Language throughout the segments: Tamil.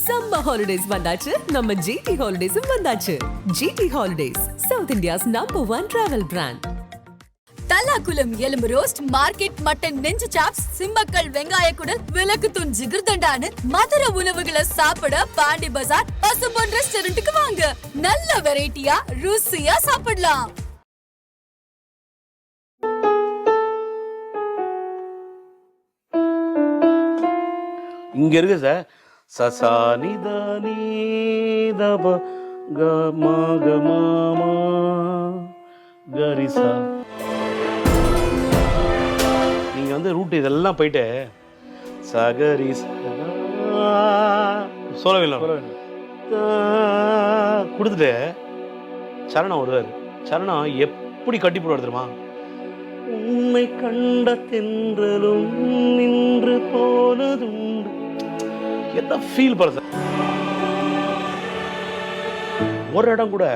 சம்மர் ஹாலிடேஸ் வந்தாச்சு, நம்ம ஜிடி ஹாலிடேஸும் வந்தாச்சு. GT holidays, South India's #1 travel brand. Thallakulam எலும்பு ரோஸ்ட், மார்க்கெட் மட்டன் நெஞ்சு சாப்ஸ், சிம்மக்கல் வெங்காய குடல், விளக்குத்தூண் ஜிகிர்தண்டான்னு மதுர உணவுகளை சாப்பிட பாண்டி பஜார் பசும்பொன் ரெஸ்டாரண்ட்டுக்கு வாங்க. நல்ல வெரைட்டியா ருசியா சாப்பிடலாம். இங்க இருக்கு சார். சசா நிதானி தப கமா கமாமா கரிசா. நீங்க வந்து ரூட் இதெல்லாம் போயிட்டு சகரி சொல்லவில்லை கொடுத்துட்டு சரணம் வருவார். சரணம் எப்படி கட்டி போடுவார் தெரியுமா? உண்மை கண்ட தென்றலும் நின்று போனதுண்டு. என்ன ஃபீல் பண்ண சார். ஒரு இடம் கூட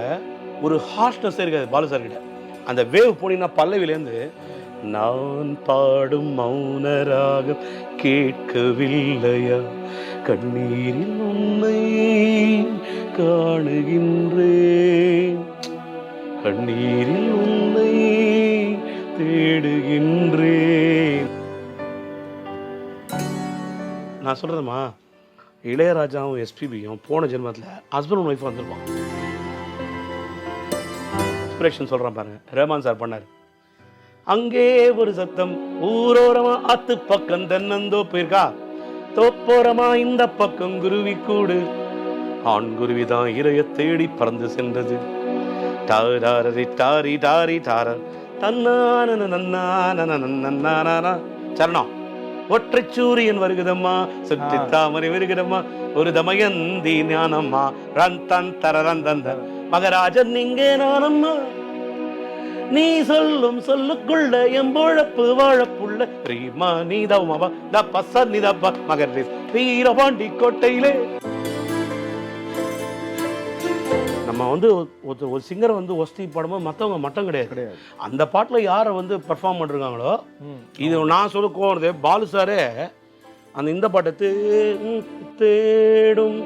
ஒரு ஹார்ஷ்னஸ் இருக்காது பாலு சார் கிட்ட. அந்த வேவ் போனீங்கன்னா பல்லவிலேருந்து நான் பாடும் மௌன ராகம் கேட்கவில்லையா, கண்ணீரில் உன்னை காணுகின்றேன், கண்ணீரில் உன்னை தேடுகின்றேன். நான் சொல்றதுமா, இளையராஜாவும் எஸ்பிபியும் போன ஜென்மத்தில் ஹஸ்பண்ட் அண்ட் ஒய்ஃப் வந்திருப்பான். இன்ஸ்பிரேஷன் சொல்கிறேன் பாருங்க. ரஹ்மான் சார் பண்ணார். அங்கே ஒரு சத்தம், ஊரோரமா அத்து பக்கம் தென்னந்தோ போயிருக்கா, தோப்போரமா இந்த பக்கம் குருவி கூடு, ஆண் குருவி தான் இரைய தேடி பறந்து சென்றது. டாரி டாரி டாரி டார தன்னான சரணம். ஒற்றை சூரியன் வருகுதம்மா, சுற்றி தாமரை வருகுதம்மா, ஒரு தமயந்தி ஞானம்மா, ரந்தன் தரந்தந்த மகராஜன் இங்கே நானம்மா, நீ சொல்லும் சொல்லுக்குள்ள எம்பொழப்பு வாழப்புள்ள பிரீமா நீதவமா தப்ப சன்னிதப்ப மகரே வீரபாண்டி கோட்டையிலே. நம்ம வந்து ஒரு சிங்கரை வந்து ஒஸ்தி பாடும்போது மற்றவங்க மட்டம் கிடையாது. அந்த பாட்டில் யாரை வந்து பெர்ஃபார்ம் பண்ணிருக்காங்களோ, இது நான் சொல்ல கோவது பாலு சாரே அந்த இந்த பாட்டை தேடும்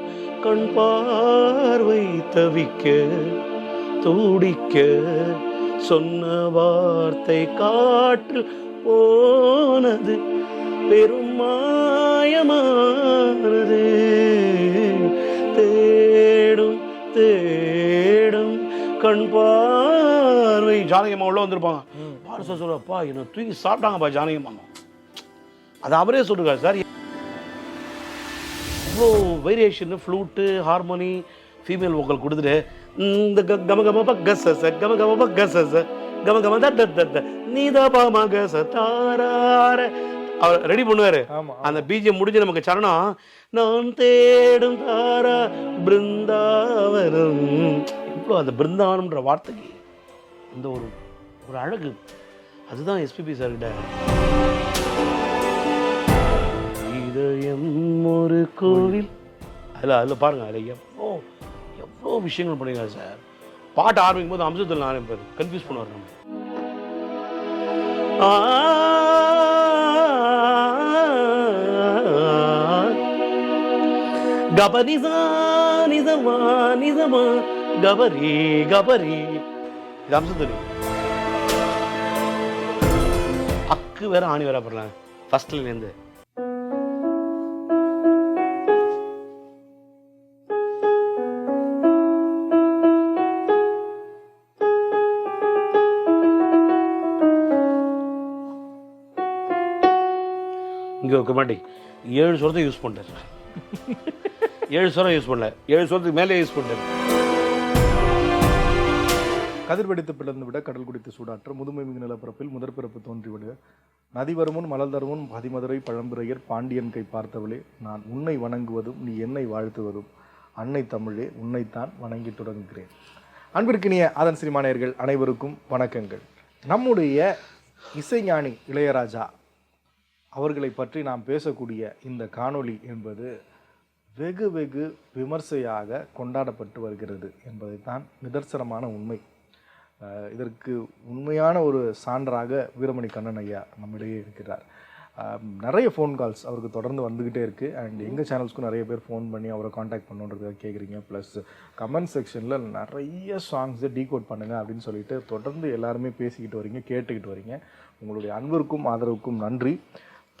கண் பார்வை தவிக்க துடிக்க சொன்ன வார்த்தை காற்றில் போனது பெரும் மாயமானது. தேடும் தேடும் கண் பார்வை. ஜானகியம்மா உள்ள வந்திருப்பாங்க. பாரு சார் சொல்லுப்பா, என்ன தூக்கி சாப்பிட்டாங்கப்பா ஜானகியம்மா. அது அவரே சொல்லுறாரு சார். இவ்வளோ variation, flute, harmony, female vocal கொடுத்துட்டு இந்த கம கம கச கம கம கச கம கம த நீதா பாமா கச தாரார அவர் ரெடி பண்ணுவாரு. அந்த பீஜம் முடிஞ்சு நமக்கு சரணம், நான் தேடும் தாரா பிருந்தாவனம். இவ்வளோ அந்த பிருந்தாவனம்ன்ற வார்த்தைக்கு அந்த ஒரு ஒரு அழகு, அதுதான் எஸ்பிபி சார் கிட்ட. இதயம் ஒரு கோவில், அதில் பாருங்க, அதில் எவ்வளோ விஷயங்கள் பண்ணிருக்காரு சார். பாட்டு ஆரம்பிக்கும் போது அம்சத்தில் நான் கன்ஃபியூஸ் பண்ணுவார். நம்ம கபரிசா நிசமா நிசமா கபரி கபரி. இது அம்சத்தில் அக்கு வேற ஆணி வேற பண்ணலாம் ஃபர்ஸ்ட்லேருந்து. இங்கே ஒரு கமாண்டி 7 சுரத்தை யூஸ் பண்ணிட்டார். 7 சுரம் யூஸ் பண்ணல, 7 சுரத்துக்கு மேலே யூஸ் பண்ணிட்டார். கதிர் வெடித்து பிளந்து விட கடல் குடித்து சூடாற்ற முதுமை மிகு நிலப்பரப்பில் முதற்பிறப்பு தோன்றிவிடு நதி வருமுன் மலர் தருமுன் பதிமதுரை பழம்புரையர் பாண்டியன் கை பார்த்தவளே, நான் உன்னை வணங்குவதும் நீ என்னை வாழ்த்துவதும் அன்னை தமிழே, உன்னைத்தான் வணங்கி தொடங்குகிறேன். அன்பிற்கினிய அதன் சினிமானியர்கள் அனைவருக்கும் வணக்கங்கள். நம்முடைய இசைஞானி இளையராஜா அவர்களை பற்றி நாம் பேசக்கூடிய இந்த காணொளி என்பது வெகு வெகு விமர்சையாக கொண்டாடப்பட்டு வருகிறது என்பதைத்தான் நிதர்சனமான உண்மை. இதற்கு உண்மையான ஒரு சான்றாக வீரமணி கண்ணன் ஐயா நம்மிடையே இருக்கிறார். நிறைய ஃபோன் கால்ஸ் அவருக்கு தொடர்ந்து வந்துக்கிட்டே இருக்குது. அண்ட் எங்கள் சேனல்ஸ்க்கும் நிறைய பேர் ஃபோன் பண்ணி அவரை காண்டாக்ட் பண்ணுன்றதுக்காக கேட்குறீங்க. ப்ளஸ் கமெண்ட் செக்ஷனில் நிறைய சாங்ஸை டீகோட் பண்ணுங்கள் அப்படின்னு சொல்லிட்டு தொடர்ந்து எல்லாருமே பேசிக்கிட்டு வரீங்க, கேட்டுக்கிட்டு வரீங்க. உங்களுடைய அன்பிற்கும் ஆதரவுக்கும் நன்றி.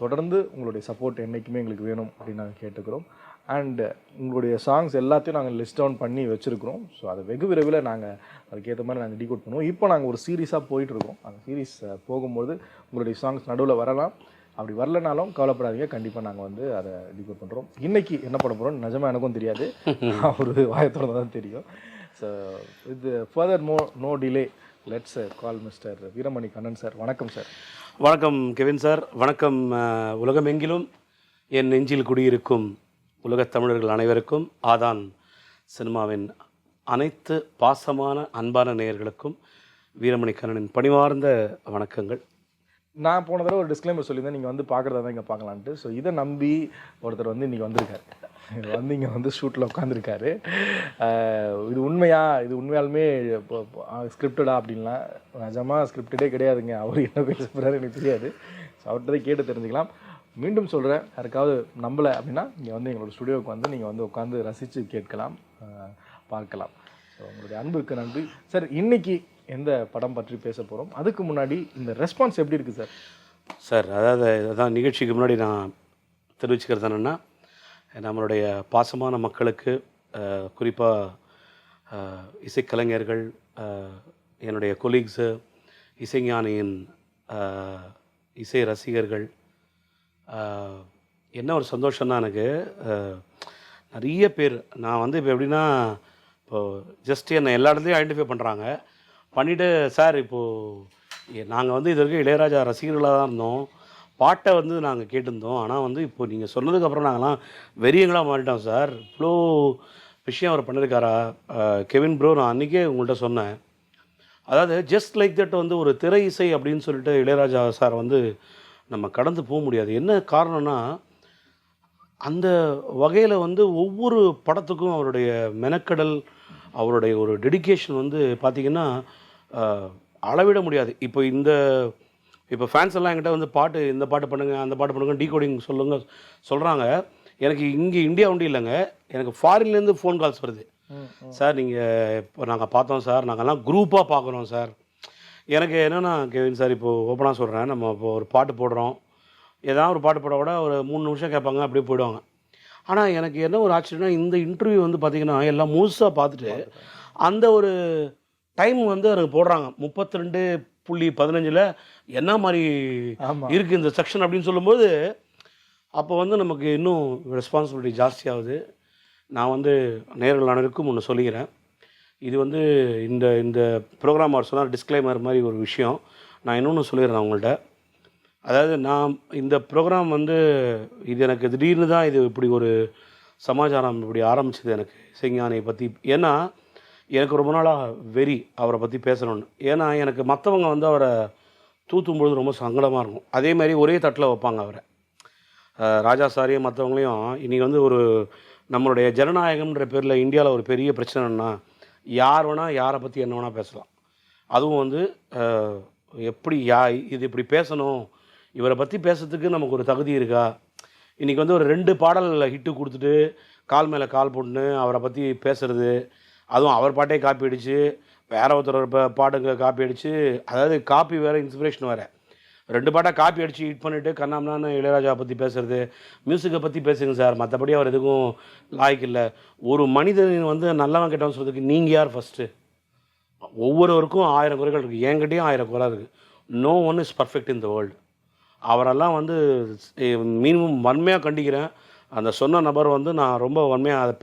தொடர்ந்து உங்களுடைய சப்போர்ட் என்றைக்குமே எங்களுக்கு வேணும் அப்படின்னு நாங்கள் கேட்டுக்கிறோம். அண்ட் உங்களுடைய சாங்ஸ் எல்லாத்தையும் நாங்கள் லிஸ்ட் டவுன் பண்ணி வச்சுருக்கிறோம். ஸோ அதை வெகு விரைவில் நாங்கள் அதுக்கேற்ற மாதிரி நாங்கள் டீகோட் பண்ணுவோம். இப்போ நாங்கள் ஒரு சீரீஸாக போயிட்டுருக்கோம். அந்த சீரீஸ் போகும்போது உங்களுடைய சாங்ஸ் நடுவில் வரலாம். அப்படி வரலனாலும் கவலைப்படாதீங்க, கண்டிப்பாக நாங்கள் வந்து அதை டீகோட் பண்ணுறோம். இன்றைக்கி என்ன பண்ண போகிறோம் நிஜமாக எனக்கும் தெரியாது, ஒரு வாயத்தோட தான் தெரியும். ஸோ இது further no delay, let's call mister Veeramani Kannan sir. வணக்கம் சார். வணக்கம் கெவின் சார். வணக்கம் உலகமெங்கிலும் என் நெஞ்சில் குடியிருக்கும் உலகத் தமிழர்கள் அனைவருக்கும், ஆதான் சினிமாவின் அனைத்து பாசமான அன்பான நேயர்களுக்கும் வீரமணி கண்ணனின் பணிவார்ந்த வணக்கங்கள். நான் போன தடவை ஒரு டிஸ்க்ளைமர் சொல்லியிருந்தேன், நீங்கள் வந்து பார்க்குறதா தான் இங்கே பார்க்கலான்ட்டு. ஸோ இதை நம்பி ஒருத்தர் வந்து இன்றைக்கி வந்திருக்காரு, வந்து இங்கே வந்து ஷூட்டில் உட்காந்துருக்காரு. இது உண்மையா, இது உண்மையாலுமே ஸ்கிரிப்டடா அப்படின்லாம் நிஜமாக ஸ்கிரிப்டடே கிடையாதுங்க. அவர் என்ன பேச போகிறாரு எனக்கு தெரியாது. ஸோ அவர்கிட்ட கேட்டு தெரிஞ்சுக்கலாம். மீண்டும் சொல்கிறேன், யாருக்காவது நம்பலை அப்படின்னா இங்கே வந்து எங்களோட ஸ்டுடியோவுக்கு வந்து நீங்கள் வந்து உட்காந்து ரசித்து கேட்கலாம், பார்க்கலாம். ஸோ உங்களுடைய அன்புக்கு நன்றி சார். இன்றைக்கி எந்த படம் பற்றி பேச போகிறோம், அதுக்கு முன்னாடி இந்த ரெஸ்பான்ஸ் எப்படி இருக்குது சார்? சார் அதாவது அதான் நிகழ்ச்சிக்கு முன்னாடி நான் தெரிவிச்சுக்கிறது என்னென்னா, நம்மளுடைய பாசமான மக்களுக்கு, குறிப்பாக இசைக்கலைஞர்கள், என்னுடைய கொலீக்ஸு, இசைஞானியின் இசை ரசிகர்கள், என்ன ஒரு சந்தோஷம்னா எனக்கு நிறைய பேர் நான் வந்து இப்போ எப்படின்னா, இப்போது ஜஸ்ட் என்னை எல்லா இடத்துலையும் ஐடென்டிஃபை பண்ணுறாங்க. பண்ணிவிட்டு சார் இப்போது நாங்கள் வந்து இது வரைக்கும் இளையராஜா ரசிகர்களாக தான் இருந்தோம், பாட்டை வந்து நாங்கள் கேட்டிருந்தோம், ஆனால் வந்து இப்போ நீங்கள் சொன்னதுக்கப்புறம் நாங்கள்லாம் வெறியங்களாக மாறிட்டோம் சார், இவ்வளோ விஷயம் அவர் பண்ணியிருக்காரா கெவின் ப்ரோ. நான் அன்றைக்கே உங்கள்கிட்ட சொன்னேன், அதாவது ஜஸ்ட் லைக் தட் வந்து ஒரு திரை இசை அப்படின்னு சொல்லிட்டு இளையராஜா சார் வந்து நம்ம கடந்து போக முடியாது. என்ன காரணம்னா, அந்த வகையில் வந்து ஒவ்வொரு படத்துக்கும் அவருடைய மெனக்கடல், அவருடைய ஒரு டெடிகேஷன் வந்து பார்த்திங்கன்னா அளவிட முடியாது. இப்போ ஃபேன்ஸ் எல்லாம் என்கிட்ட வந்து பாட்டு, இந்த பாட்டு பண்ணுங்கள், அந்த பாட்டு பண்ணுங்கள், டீகோடிங் சொல்கிறாங்க. எனக்கு இங்கே இந்தியா ஒன்றும் இல்லைங்க, எனக்கு ஃபாரின்லேருந்து ஃபோன் கால்ஸ் வருது. சார் நீங்கள் இப்போ நாங்கள் பார்த்தோம் சார், நாங்கள்லாம் குரூப்பாக பார்க்குறோம் சார். எனக்கு என்னென்னா கெவின் சார், இப்போது ஓப்பனாக சொல்கிறேன், நம்ம இப்போ ஒரு பாட்டு போடுறோம், ஏதாவது ஒரு பாட்டு போட கூட ஒரு 3 நிமிஷம் கேட்பாங்க, அப்படியே போயிடுவாங்க. ஆனால் எனக்கு என்ன ஒரு ஆச்சரியம்னா, இந்த இன்டர்வியூ வந்து பார்த்திங்கன்னா எல்லாம் முழுசாக பார்த்துட்டு அந்த ஒரு டைம் வந்து எனக்கு போடுறாங்க 32.15 என்ன மாதிரி இருக்குது இந்த செக்ஷன் அப்படின்னு சொல்லும்போது, அப்போ வந்து நமக்கு இன்னும் ரெஸ்பான்சிபிலிட்டி ஜாஸ்தியாகுது. நான் வந்து நேயர்கள் அனைவருக்கும் ஒன்று சொல்லிக்கிறேன், இது வந்து இந்த ப்ரோக்ராம் அவர் சொன்னார் டிஸ்க்ளைமர் மாதிரி ஒரு விஷயம். நான் இன்னொன்று சொல்லிடுறேன் அவங்கள்ட்ட. அதாவது நான் இந்த ப்ரோக்ராம் வந்து இது எனக்கு திடீர்னு தான் இது இப்படி ஒரு சமாச்சாரம் இப்படி ஆரம்பிச்சது எனக்கு இசைஞானியை பற்றி. ஏன்னா எனக்கு ரொம்ப நாளாக வெறி அவரை பற்றி பேசணும்னு. ஏன்னா எனக்கு மற்றவங்க வந்து அவரை தூத்தும்பொழுது ரொம்ப சங்கடமாக இருக்கும். அதே மாதிரி ஒரே தட்டில் வைப்பாங்க அவரை, ராஜா சாரியும் மற்றவங்களையும். இன்றைக்கி வந்து ஒரு நம்மளுடைய ஜனநாயகம்ன்ற பேரில் இந்தியாவில் ஒரு பெரிய பிரச்சனைன்னா, யார் வேணால் யாரை பற்றி என்ன வேணால் பேசலாம். அதுவும் வந்து எப்படி இது இப்படி பேசணும், இவரை பற்றி பேசுறதுக்கு நமக்கு ஒரு தகுதி இருக்கா? இன்றைக்கி வந்து ஒரு 2 பாடல் ஹிட்டு கொடுத்துட்டு கால் மேலே கால் போட்டுன்னு அவரை பற்றி பேசுகிறது, அதுவும் அவர் பாட்டே காப்பி அடித்து வேற ஒருத்தர் பாட்டுங்க காப்பி அடித்து, அதாவது காப்பி வேறு இன்ஸ்பிரேஷன் வேறு, 2 பாட்டாக காப்பி அடித்து ஹிட் பண்ணிவிட்டு கண்ணாமண்ணான்னு இளையராஜா பற்றி பேசுகிறது. மியூசிக்கை பற்றி பேசுங்க சார், மற்றபடி அவர் எதுக்கும் லாய்க்கு இல்லை. ஒரு மனிதன் வந்து நல்லவன் கெட்டவன் சொல்கிறதுக்கு நீங்கள் யார் ஃபஸ்ட்டு? ஒவ்வொருவருக்கும் 1000 குறைகள் இருக்குது, என்கிட்டையும் 1000 குறை இருக்குது. No one is perfect in the world. அவரெல்லாம் வந்து மினிமம் வன்மையாக கண்டிக்கிறேன். அந்த சொன்ன நபர் வந்து நான் ரொம்ப வன்மையாக அதை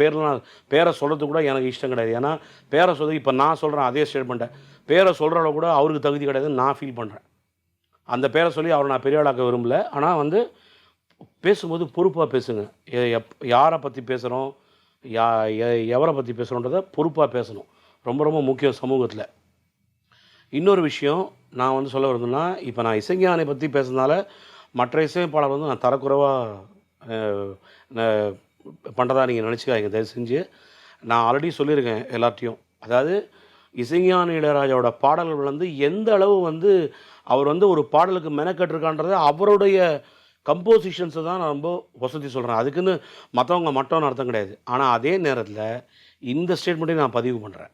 பேரை சொல்கிறது கூட எனக்கு இஷ்டம் கிடையாது. ஏன்னா பேரை சொல்றது, இப்போ நான் சொல்கிறேன் அதே ஸ்டேட்மெண்ட்டை, பேரை சொல்கிற அளவு கூட அவருக்கு தகுதி கிடையாதுன்னு நான் ஃபீல் பண்ணுறேன். அந்த பேரை சொல்லி அவரை நான் பெரிய ஆளாக்க விரும்பல. ஆனால் வந்து பேசும்போது பொறுப்பாக பேசுங்க. யாரை பற்றி பேசுகிறோம், எவரை பற்றி பேசுகிறோன்றதை பொறுப்பாக பேசணும். ரொம்ப ரொம்ப முக்கியம் சமூகத்தில். இன்னொரு விஷயம் நான் வந்து சொல்ல வருதுன்னா, இப்போ நான் இசைஞானியை பற்றி பேசுறதுனால மற்ற இசையமைப்பாளர் வந்து நான் தரக்குறைவாக பண்ணுறதா நீங்கள் நினச்சிக்காதீங்க தயவு செஞ்சு. நான் ஆல்ரெடி சொல்லியிருக்கேன் எல்லார்ட்டையும், அதாவது இசைஞானி இளையராஜாவோட பாடல்கள் வந்து எந்த அளவு வந்து அவர் வந்து ஒரு பாடலுக்கு மெனக்கட்டிருக்கான்றதை அவருடைய கம்போசிஷன்ஸை தான் நான் ரொம்ப வசதி சொல்கிறேன். அதுக்குன்னு மற்றவங்க மட்டும்னு அர்த்தம் கிடையாது. ஆனால் அதே நேரத்தில் இந்த ஸ்டேட்மெண்ட்டையும் நான் பதிவு பண்ணுறேன்.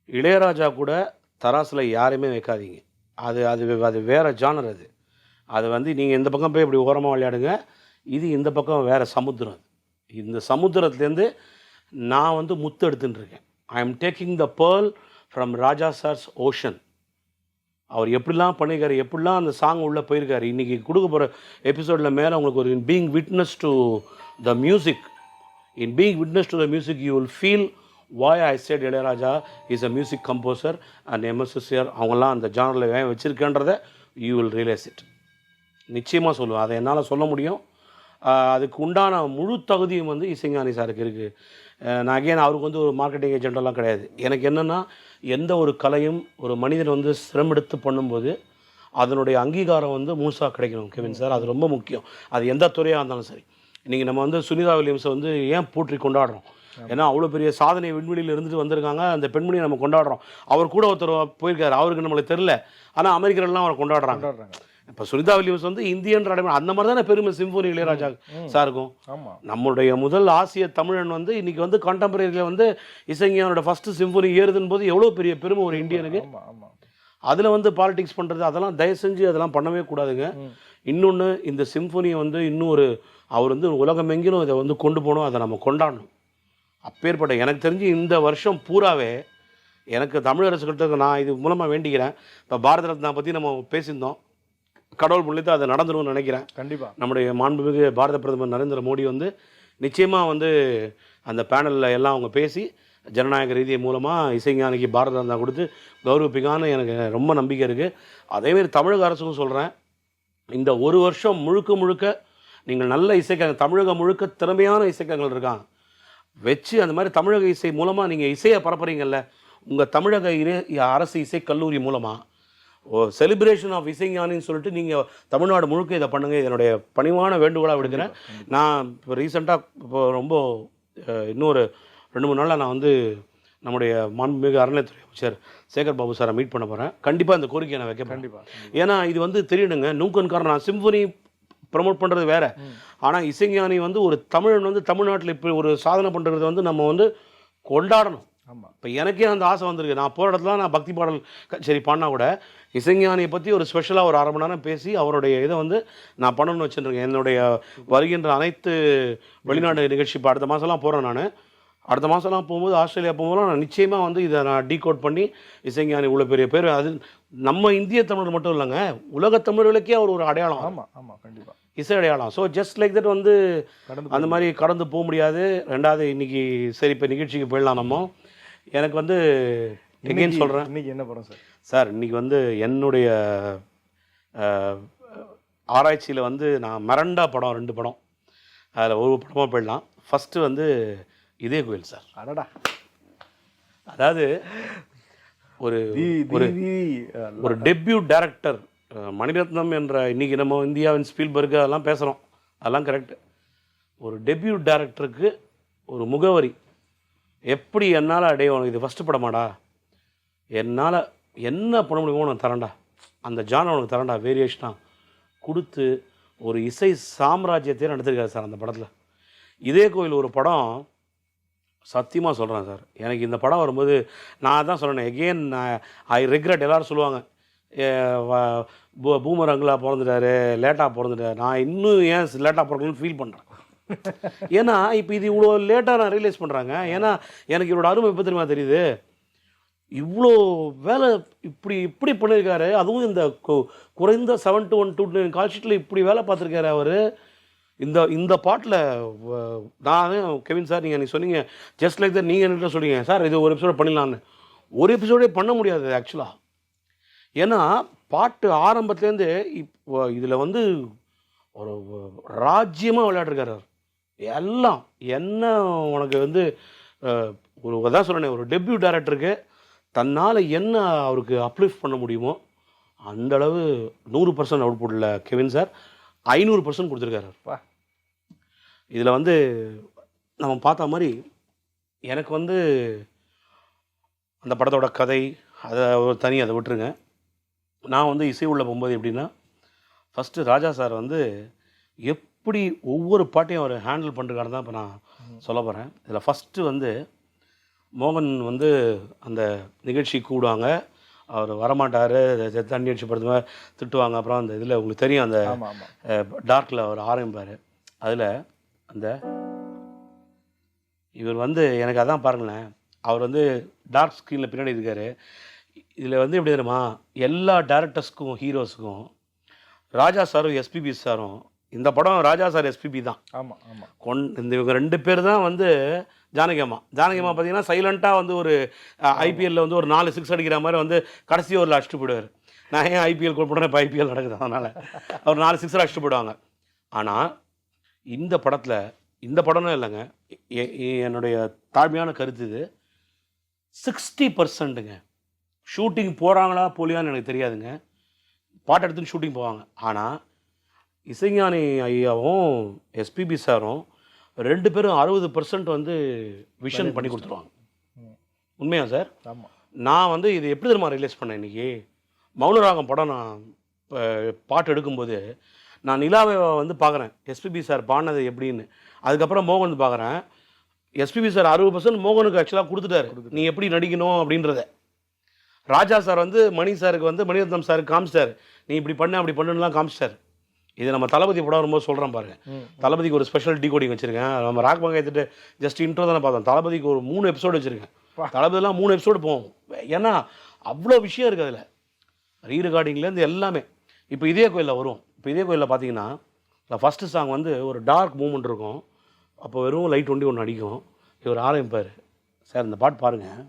இளையராஜா கூட தராசில் யாரையுமே வைக்காதீங்க. அது அது அது வேறு ஜானர். அது வந்து நீங்கள் இந்த பக்கம் போய் இப்படி ஓரமாக விளையாடுங்க, இது இந்த பக்கம் வேறு சமுத்திரம். இந்த சமுத்திரத்துலேருந்து நான் வந்து முத்து எடுத்துட்டுருக்கேன். I am taking the pearl from Raja sir's ocean. அவர் எப்படிலாம் பண்ணியிருக்காரு, எப்படிலாம் அந்த சாங் உள்ளே போயிருக்காரு. இன்றைக்கி கொடுக்க போகிற எபிசோடில் மேலே உங்களுக்கு ஒரு being witness to the music. In being witness to the music you will feel why I said Ilaiyaraaja is a music composer and MSSR அவங்கெல்லாம் அந்த ஜானரில் ஏன் வச்சுருக்கேன்றதை யூ வில் ரியலைஸ் இட். நிச்சயமாக சொல்லுவேன், அதை என்னால் சொல்ல முடியும். அதுக்கு உண்டான முழு தகுதியும் வந்து இசைஞானி சாருக்கு இருக்குது. நான் அகேன் அவருக்கு வந்து ஒரு மார்க்கெட்டிங் ஏஜென்டெல்லாம் கிடையாது. எனக்கு என்னென்னா, எந்த ஒரு கலையும் ஒரு மனிதன் வந்து சிரமெடுத்து பண்ணும்போது அதனுடைய அங்கீகாரம் வந்து முழுசாக கிடைக்கணும் கெவின் சார். அது ரொம்ப முக்கியம். அது எந்த துறையாக இருந்தாலும் சரி. இன்றைக்கி நம்ம வந்து சுனிதா வில்லியம்ஸை வந்து ஏன் போற்றி கொண்டாடுறோம்? ஏன்னா அவ்வளோ பெரிய சாதனை விண்வெளியில் இருந்துட்டு வந்திருக்காங்க. அந்த பெண்மணியை நம்ம கொண்டாடுறோம். அவர் கூட ஒருத்தர் போயிருக்காரு, அவருக்கு நம்மளுக்கு தெரில, ஆனால் அமெரிக்கர்கள்லாம் அவரை கொண்டாடுறாங்க. இப்போ சுனிதா வில்லியம்ஸ் வந்து இந்தியன்ற அடையாளம். அந்த மாதிரி தானே பெருமை சிம்போனி இளையராஜா சாருக்கும். நம்மளுடைய முதல் ஆசிய தமிழன் வந்து இன்னைக்கு வந்து கான்டெம்பரரியில் வந்து இசைஞானோட ஃபஸ்ட்டு சிம்போனி ஏறுதுன்னு போது எவ்வளோ பெரிய பெருமை ஒரு இந்தியனுக்கு. அதில் வந்து பாலிடிக்ஸ் பண்ணுறது அதெல்லாம் தயவு செஞ்சு அதெல்லாம் பண்ணவே கூடாதுங்க. இன்னொன்று, இந்த சிம்போனியை வந்து இன்னும் அவர் வந்து உலகமெங்கிலும் இதை வந்து கொண்டு போகணும், அதை நம்ம கொண்டாடணும். அப்பேற்பட்ட எனக்கு தெரிஞ்சு இந்த வருஷம் பூராவே எனக்கு தமிழரசுகிட்ட நான் இது மூலமாக வேண்டிக்கிறேன். இப்போ பாரத ரத்னா பற்றி நம்ம பேசியிருந்தோம். கடவுள் முன்னிட்டு அதை நடந்துரும்னு நினைக்கிறேன். கண்டிப்பாக நம்முடைய மாண்புமிகு பாரத பிரதமர் நரேந்திர மோடி வந்து நிச்சயமாக வந்து அந்த பேனலில் எல்லாம் அவங்க பேசி ஜனநாயக ரீதியை மூலமாக இசைஞானிக்கு பாரத ரத்னா கொடுத்து கௌரவிப்பிக்கான்னு எனக்கு ரொம்ப நம்பிக்கை இருக்குது. அதேமாரி தமிழக அரசுக்கும் சொல்கிறேன், இந்த ஒரு வருஷம் முழுக்க முழுக்க நீங்கள் நல்ல இசைக்கலைஞர், தமிழகம் முழுக்க திறமையான இசைக்கலைஞர்கள் இருக்காங்க வச்சு அந்த மாதிரி தமிழக இசை மூலமாக நீங்கள் இசையை பரப்புறீங்கல்ல, உங்கள் தமிழக அரசு இசை கல்லூரி மூலமாக செலிப்ரேஷன் ஆஃப் இசைஞானின்னு சொல்லிட்டு நீங்கள் தமிழ்நாடு முழுக்க இதை பண்ணுங்கள். இதனுடைய பணிவான வேண்டுகோளாக விடுக்கிறேன். நான் இப்போ ரீசெண்டாக இப்போ ரொம்ப இன்னொரு 2-3 நாளில் நான் வந்து நம்முடைய மாண்புமிகு அறநிலையத்துறை அமைச்சர் சேகர் பாபு சாரை மீட் பண்ண போகிறேன். கண்டிப்பாக அந்த கோரிக்கையை நான் வைக்க கண்டிப்பாக. ஏன்னா இது வந்து தெரியணுங்க, நூக்கன்காரன் நான் சிம்பொனி ப்ரமோட் பண்ணுறது வேறு. ஆனால் இசைஞானி வந்து ஒரு தமிழன் வந்து தமிழ்நாட்டில் இப்படி ஒரு சாதனை பண்ணுறது வந்து நம்ம வந்து கொண்டாடணும். ஆமாம், இப்போ எனக்கே அந்த ஆசை வந்திருக்கு. நான் போகிற இடத்துல நான் பக்தி பாடல் சரி பாடினா கூட இசைஞானியை பற்றி ஒரு ஸ்பெஷலாக ஒரு 1/2 மணி நேரம் பேசி அவருடைய இதை வந்து நான் பண்ணணும்னு வச்சுருக்கேன். என்னுடைய வருகின்ற அனைத்து வெளிநாடு நிகழ்ச்சி இப்போ அடுத்த மாதம்லாம் போகிறேன். நான் அடுத்த மாதம்லாம் போகும்போது ஆஸ்திரேலியா போகும்போது நான் நிச்சயமாக வந்து இதை நான் டீகோட் பண்ணி இசைஞானி இவ்வளோ பெரிய பேர், அது நம்ம இந்திய தமிழர் மட்டும் இல்லைங்க, உலக தமிழர்களுக்கே அவர் ஒரு அடையாளம். ஆமாம் ஆமாம், கண்டிப்பாக இசை அடையாளம். ஸோ ஜஸ்ட் லைக் தட் வந்து அந்த மாதிரி கடந்து போக முடியாது. ரெண்டாவது இன்றைக்கி சரி இப்போ நிகழ்ச்சிக்கு போயிடலாம். நம்ம எனக்கு வந்து எங்கேன்னு சொல்கிறேன், இன்றைக்கி என்ன படம் சார்? சார் இன்றைக்கி வந்து என்னுடைய ஆராய்ச்சியில் வந்து நான் மிரண்டா படம் 2 படம், அதில் ஒரு படமாக போயிடலாம். ஃபஸ்ட்டு வந்து இதே கோயில் சார். அடடா, அதாவது ஒரு டெபியூட் டைரக்டர் மணிரத்னம் என்ற, இன்றைக்கி நம்ம இந்தியாவின் ஸ்பீல்பர்க் அதெல்லாம் பேசுகிறோம், அதெல்லாம் கரெக்டு. ஒரு டெபியூட் டைரக்டருக்கு ஒரு முகவரி எப்படி என்னால் உனக்கு இது ஃபஸ்ட்டு படமாடா, என்னால் என்ன பண்ண முடியுமோ நான் தரேன்டா, அந்த ஜான் உனக்கு தரேன்டா, வேரியேஷனாக கொடுத்து ஒரு இசை சாம்ராஜ்யத்தையே நடத்திருக்காரு சார் அந்த படத்தில். இதே கோயில் ஒரு படம், சத்தியமாக சொல்கிறேன் சார், எனக்கு இந்த படம் வரும்போது நான் தான் சொல்கிறேன் எகெயின் ஐ ரிக்ரெட். எல்லோரும் சொல்லுவாங்க பூமரங்களாக பிறந்துட்டாரு, லேட்டாக பிறந்துட்டாரு. நான் இன்னும் ஏன் லேட்டாக பிறக்கணும்னு ஃபீல் பண்ணுறேன். ஏன்னா இப்போ இது இவ்வளோ லேட்டாக நான் ரியலைஸ் பண்ணுறாங்க. ஏன்னா எனக்கு இவரோட அருமை எப்போ தெரியுமா தெரியுது, இவ்வளோ வேலை இப்படி பண்ணியிருக்காரு. அதுவும் இந்த குறைந்த 7 to 1 to 9 கால்ஷீட்டில் இப்படி வேலை பார்த்துருக்காரு அவர். இந்த பாட்டில் நான் கெவின் சார் நீங்கள் சொன்னீங்க ஜஸ்ட் லைக் தட், நீங்கள் என்ன சொல்றீங்க சார் இது ஒரு எபிசோட் பண்ணிடலான்னு. ஒரு எபிசோடே பண்ண முடியாது ஆக்சுவலாக. ஏன்னா பாட்டு ஆரம்பத்துலேருந்து இப்போ இதில் வந்து ஒரு ராஜ்யமாக விளையாடுருக்காரு எல்லாம். என்ன உனக்கு வந்து ஒரு அதான் சொல்கிறேன், ஒரு டெபியூ டைரக்டருக்கு தன்னால் என்ன அவருக்கு அப்லிஃப்ட் பண்ண முடியுமோ அந்தளவு 100% அவுட்புட்டில் கெவின் சார் 500% கொடுத்துருக்காருப்பா. இதில் வந்து நம்ம பார்த்த மாதிரி எனக்கு வந்து அந்த படத்தோட கதை அதை ஒரு தனி, அதை விட்டுருங்க. நான் வந்து இசை உள்ள போகும்போது எப்படின்னா, ஃபஸ்ட்டு ராஜா சார் வந்து எப்படி ஒவ்வொரு பாட்டையும் அவர் ஹேண்டில் பண்ணுறாரு தான் இப்போ நான் சொல்ல போகிறேன். இதில் ஃபஸ்ட்டு வந்து மோகன் வந்து அந்த நிகழ்ச்சி கூடுவாங்க, அவர் வரமாட்டார், தண்ணி அடிச்சு படுத்து திட்டுவாங்க. அப்புறம் அந்த இதில் உங்களுக்கு தெரியும் அந்த டார்க்கில் அவர் ஆரம்பிப்பார். அதில் அந்த இவர் வந்து எனக்கு அதான் பாருங்களேன், அவர் வந்து டார்க் ஸ்க்ரீனில் பின்னாடி இருக்கார். இதில் வந்து எப்படி தெரியுமா, எல்லா டேரக்டர்ஸ்க்கும் ஹீரோஸுக்கும் ராஜா சாரும் எஸ்பிபி சாரும், இந்த படம் ராஜா சார் எஸ்பிபி தான். ஆமாம் ஆமாம். இந்த இவங்க 2 பேர் தான் வந்து ஜானகியம்மா பார்த்தீங்கன்னா சைலண்ட்டாக வந்து ஒரு ஐபிஎல்லில் வந்து ஒரு 4 6 அடிக்கிற மாதிரி வந்து கடைசி ஓவரில் அடிச்சுட்டு போயிடுவார். நான் ஏன் ஐபிஎல் போடுறேன், இப்போ ஐபிஎல் நடக்குது, அதனால் அவர் 4 6 அடிச்சுட்டு போயிடுவாங்க. ஆனால் இந்த படத்தில், இந்த படம்னு இல்லைங்க, என்னுடைய தாழ்மையான கருத்து இது, 60%ங்க ஷூட்டிங் போகிறாங்களா போலியான்னு எனக்கு தெரியாதுங்க, பாட்டு எடுத்துன்னு ஷூட்டிங் போவாங்க. ஆனால் இசைஞானி ஐயாவும் எஸ்பிபி சாரும் 2 பேரும் 60% வந்து விஷன் பண்ணி கொடுத்துருவாங்க. உண்மையா சார்? ஆமாம். நான் வந்து இது எப்படி தெரியுமா ரிலீஸ் பண்ணேன் இன்றைக்கி, மௌனராகம் படம் நான் பாட்டு எடுக்கும்போது நான் நிலாவை வந்து பார்க்குறேன், எஸ்பிபி சார் பாடினது எப்படின்னு. அதுக்கப்புறம் மோகன் வந்து பார்க்குறேன், எஸ்பிபி சார் 60% மோகனுக்கு ஆக்சுவலாக கொடுத்துட்டாரு, நீ எப்படி நடிக்கணும் அப்படின்றத. ராஜா சார் வந்து மணி சாருக்கு வந்து மணிரத்னம் சாருக்கு காமிச்சிட்டார், நீ இப்படி பண்ண அப்படி பண்ணுலாம் காமிச்சிட்டார். இது நம்ம தளபதி படம் வரும்போது சொல்கிறேன் பாருங்க, தளபதிக்கு ஒரு ஸ்பெஷல் டிகோடிங் வச்சுருக்கேன். நம்ம ராக் பங்க எடுத்துட்டு ஜஸ்ட் இன்ட்ரோ தானே பார்த்தோம், தளபதிக்கு ஒரு 3 எபிசோடு வச்சுருக்கேன். தளபதிலாம் 3 எபிசோடு போவோம், ஏன்னா அவ்வளோ விஷயம் இருக்குது அதில், ரீ ரெக்கார்டிங்லேருந்து எல்லாமே. இப்போ இதே கோயிலில் வரும். இப்போ இதே கோயிலில் பார்த்தீங்கன்னா ஃபஸ்ட்டு சாங் வந்து ஒரு டார்க் மூமெண்ட் இருக்கும், அப்போ வெறும் லைட் ஒன்று அடிக்கும், இவர் ஆரம்பிப்பார். சார் இந்த பாட்டு பாருங்கள்,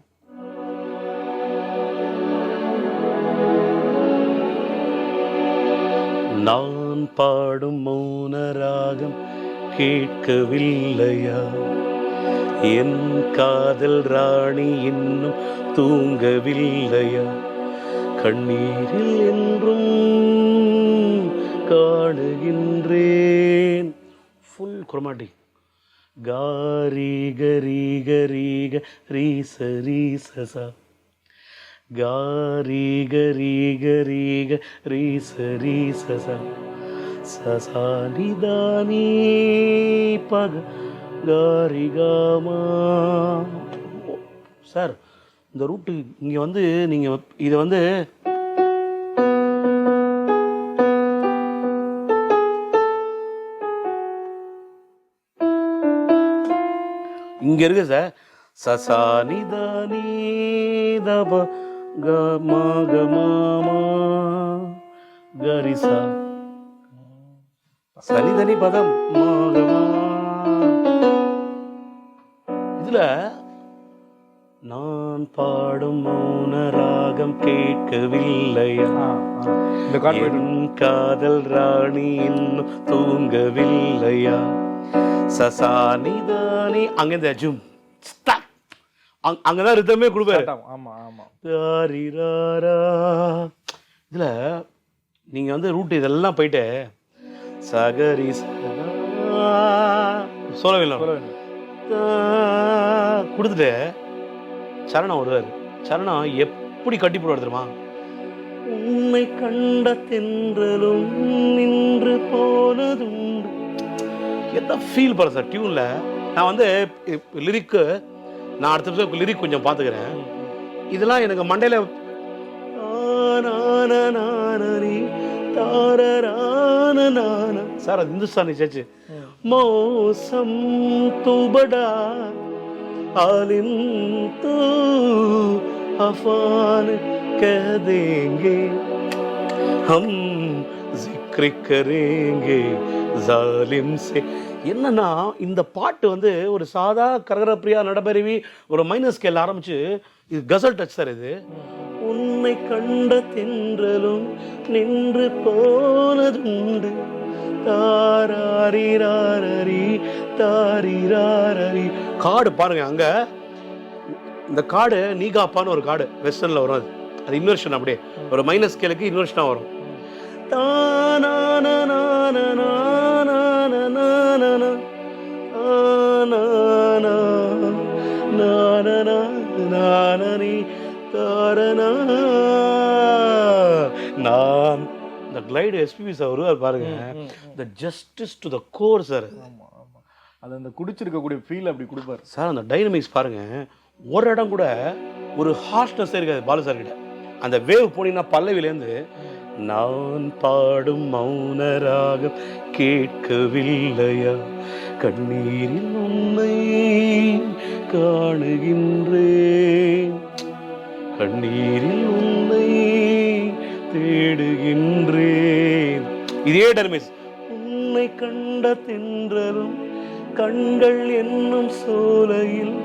நான் பாடும் மௌன ராகம் கேட்கவில்லையா, என் காதல் ராணி இன்னும் தூங்கவில்லையா, கண்ணீரில் என்றும் காணுகின்றேன். ஃபுல் குரோமாட்டிக், காரி கரி கரி ரீச ரீசா, காரி கரி கரி ரீச ரீசா, சசானிதானி பக காரி காமா. சார் இந்த ரூட்டு இங்கே வந்து நீங்கள் இதை வந்து இங்கே இருக்கு சார், சசானிதானி தப கமா கமாமா கரிசா சனிதனி பதம் மாகமா. இதுல நான் பாடும் மௌன ராகம் கேட்கவில்லையா, என் காதல் ராணி இன்னும் தூங்கவில்லையா, சசானிதானி அங்கே ஜும் அங்கதான் ரிதமே கொடுப்பாரு. இதுல நீங்க வந்து ரூட் இதெல்லாம் போயிட்டு சகரி சொல்லவில்லை கொடுத்துட்டு சரணம் வருவார். சரணம் எப்படி கட்டி போடுவார் தெரியுமா, உன்னை கண்ட தென்றலும் நின்று போனதுண்டு. என்ன ஃபீல் பண்ண சார் டியூன்ல. நான் வந்து லிரிக்கு நான் அடுத்த நிமிஷம் லிரிக் கொஞ்சம் பார்த்துக்கிறேன். இதெல்லாம் எனக்கு மண்டையில சார் அது இந்துஸ்தானி சேர்ச்சு. மோசம் துபடா ஆலிம் தூ அஃபான் கஹ தேங்கே ஹம் ஜிக்ர் கரேங்கே ஜாலிம் சே. என்னன்னா இந்த பாட்டு வந்து ஒரு சாதா கரகரப்பிரியா நடபருவி ஒரு மைனர் ஸ்கேல் ஆரம்பிச்சு இது கசல் டச் சார். இது உன்னை கண்ட தென்றலும் நின்று போனதுண்டு தாராரிராரரி தாரிராரரி. காடு பாருங்க, அங்க இந்த காடு நீகாப்பான்னு ஒரு காடு வெஸ்டர்ன்ல வரும். அது இன்வெர்ஷன், அப்படியே ஒரு மைனர் ஸ்கேலுக்கு இன்வெர்ஷனா வரும். நான் இந்த கிளைடு எஸ்பிபி சார் வருவார் பாருங்க, இந்த justice to the core sir. ஆமா ஆமா, அது அந்த குடிச்சிருக்கக்கூடிய ஃபீல் அப்படி கொடுப்பாரு சார். அந்த டைனமிக்ஸ் பாருங்க, ஒரு இடம் கூட ஒரு ஹார்ஷ்னஸ் இருக்காது பாலு சார் கிட்ட. அந்த வேவ் போனீங்கன்னா பல்லவிலேருந்து நான் பாடும் மௌனராகம் கேட்கவில்லையா, கண்ணீரில் உன்னை காணுகின்றேன், கண்ணீரில் உன்னை தேடுகின்றேன். இதே டைனமிக்ஸ். உன்னை கண்ட தென்றலும் கண்கள் என்னும் சோலையில்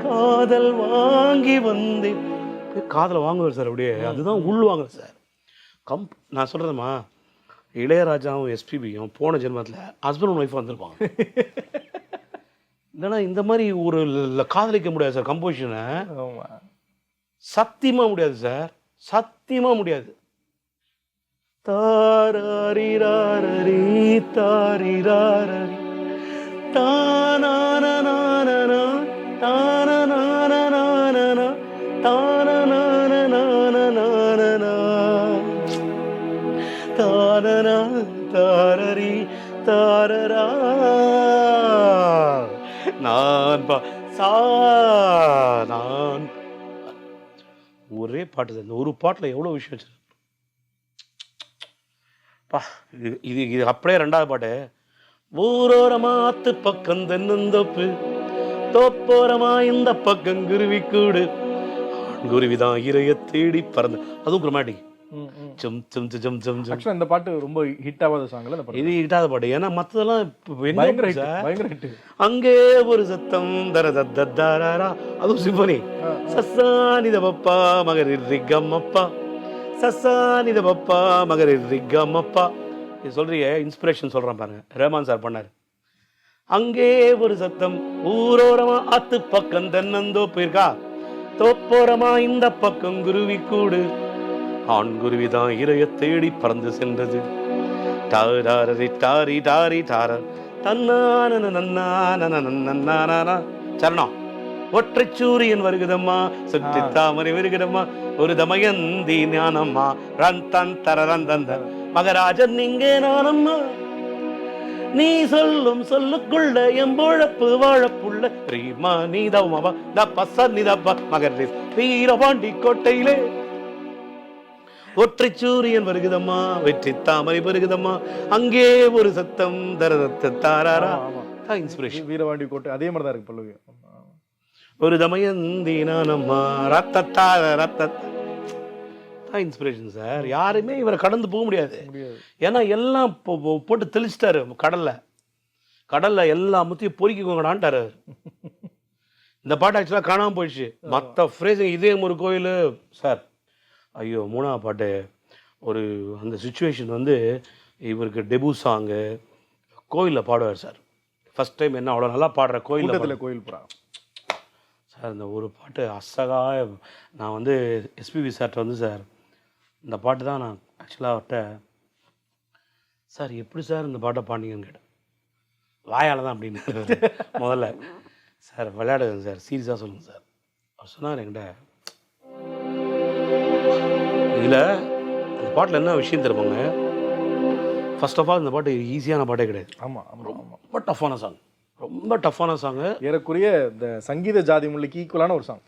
காதல் வாங்கி வந்தேன். காதலை வாங்குவார் சார் அப்படியே, அதுதான் உள்வாங்க சார். நான் சொல்கிறேம்மா, இளையராஜாவும் எஸ்பிபியும் போன ஜென்மத்தில் ஹஸ்பண்ட் அண்ட் ஒய்ஃப் வந்திருப்பாங்க. இல்லைன்னா இந்த மாதிரி ஒரு காதலிக்க முடியாது சார் கம்போசிஷனை. சத்தியமாக முடியாது சார், சத்தியமாக முடியாது. தாராரிராரரி தாரிராரரி தானானானானா தானானானானா தானானானானானா தானனா தாரரி தாரரா நான் நான் ஒரே பாட்டு சார். இந்த ஒரு பாட்டில் எவ்வளோ விஷயம் வச்சு பா. இது இது அப்படியே ரெண்டாவது பாட்டு. ஊரோரமாத்து பக்கம் தென்னந்தோப்பு, தோப்போரமா இந்த பக்கம் குருவி கூடு, குருவிதான் இறைய தேடி பறந்து. அதுவும் கிராமட்டிக். இந்த பாட்டு ரொம்ப ஹிட் ஆகாத சாங்ல இது ஹிட்டாத பாட்டு. ஏன்னா மற்றதெல்லாம் பயங்கர ஹிட். அங்கே ஒரு சத்தம் தரதரா, அதுவும் சிம்பனி. சசானித பப்பா மகரி கம்மப்பா, சசானித பப்பா மகரி கம்மப்பா. இது சொல்றிய இன்ஸ்பிரேஷன் சொல்றேன் பாருங்க, ரஹ்மான் சார் பண்ணாரு. அங்கே ஒரு சத்தம் ஊரோரமா ஆத்து பக்கம் தென்னந்தோ போயிருக்கா, தோப்போரமா இந்த பக்கம் குருவி கூடு, ஆண் குருவிதான் இறைய தேடி பறந்து சென்றது. டாரி டாரி டாரி டார தன்னான சரணம். ஒற்றை சூரியன் வருகுதம்மா, சுற்றி தாமரை வருகுதம்மா, ஒரு தமயந்தி ஞானம்மா, ரன் தன் தர ரன் தந்த மகராஜன் இங்கே நானம்மா, நீ சொல்லும் சொல்லுக்குள்ள எம்பொழப்பு வாழப்புள்ள ரீமா நீதவமா தப்ப சன்னிதப்ப மகர் வீரபாண்டி கோட்டையிலே ஒற்றை சூரியன் வருகுதம்மா, வெற்றி தாமரை வருகுதம்மா, அங்கே ஒரு சத்தம் தரதத்த தாராரா. இன்ஸ்பிரேஷன் வீரபாண்டி கோட்டை அதே மாதிரி தான் இருக்கு பல்லவி. ஒரு தமயந்தி நானம்மா ரத்தத்தார ரத்த இன்ஸ்பிரேஷன் சார். யாருமே இவரை கடந்து போக முடியாது. ஏன்னா எல்லாம் போட்டு தெளிச்சிட்டாரு கடல்ல எல்லா முத்தையும் பொறிக்கோங்கடான்ட்டாரு. இந்த பாட்டு ஆக்சுவலாக காணாமல் போயிடுச்சு. மற்ற ஃப்ரேஸ் இதே ஒரு கோயில் சார். ஐயோ, மூணாவது பாட்டு ஒரு அந்த சுச்சுவேஷன் வந்து இவருக்கு டெபு சாங்கு கோயிலில் பாடுவார் சார். ஃபர்ஸ்ட் டைம் என்ன அவ்வளோ நல்லா பாடுற கோயில் புறா சார். இந்த ஒரு பாட்டு அசகாய. நான் வந்து எஸ்பிபி சார்கிட்ட வந்து சார் இந்த பாட்டு தான் நான் ஆக்சுவலாக அவர்கிட்ட சார் எப்படி சார் இந்த பாட்டை பாண்டிங்கன்னு கேட்டேன். வாயால் தான் அப்படின்னு முதல்ல. சார் விளையாடுங்க சார், சீரியஸாக சொல்லுங்கள் சார். அவர் சொன்னார் என்கிட்ட, இதில் இந்த பாட்டில் என்ன விஷயம் தெரியுமாங்க, ஃபர்ஸ்ட் ஆஃப் ஆல் இந்த பாட்டு ஈஸியான பாட்டே கிடையாது. ஆமாம் ஆமாம், ரொம்ப டஃப்பான சாங், ரொம்ப டஃப்பான சாங்கு. ஏறக்குறைய இந்த சங்கீத ஜாதி முல்லைக்கு ஈக்குவலான ஒரு சாங்.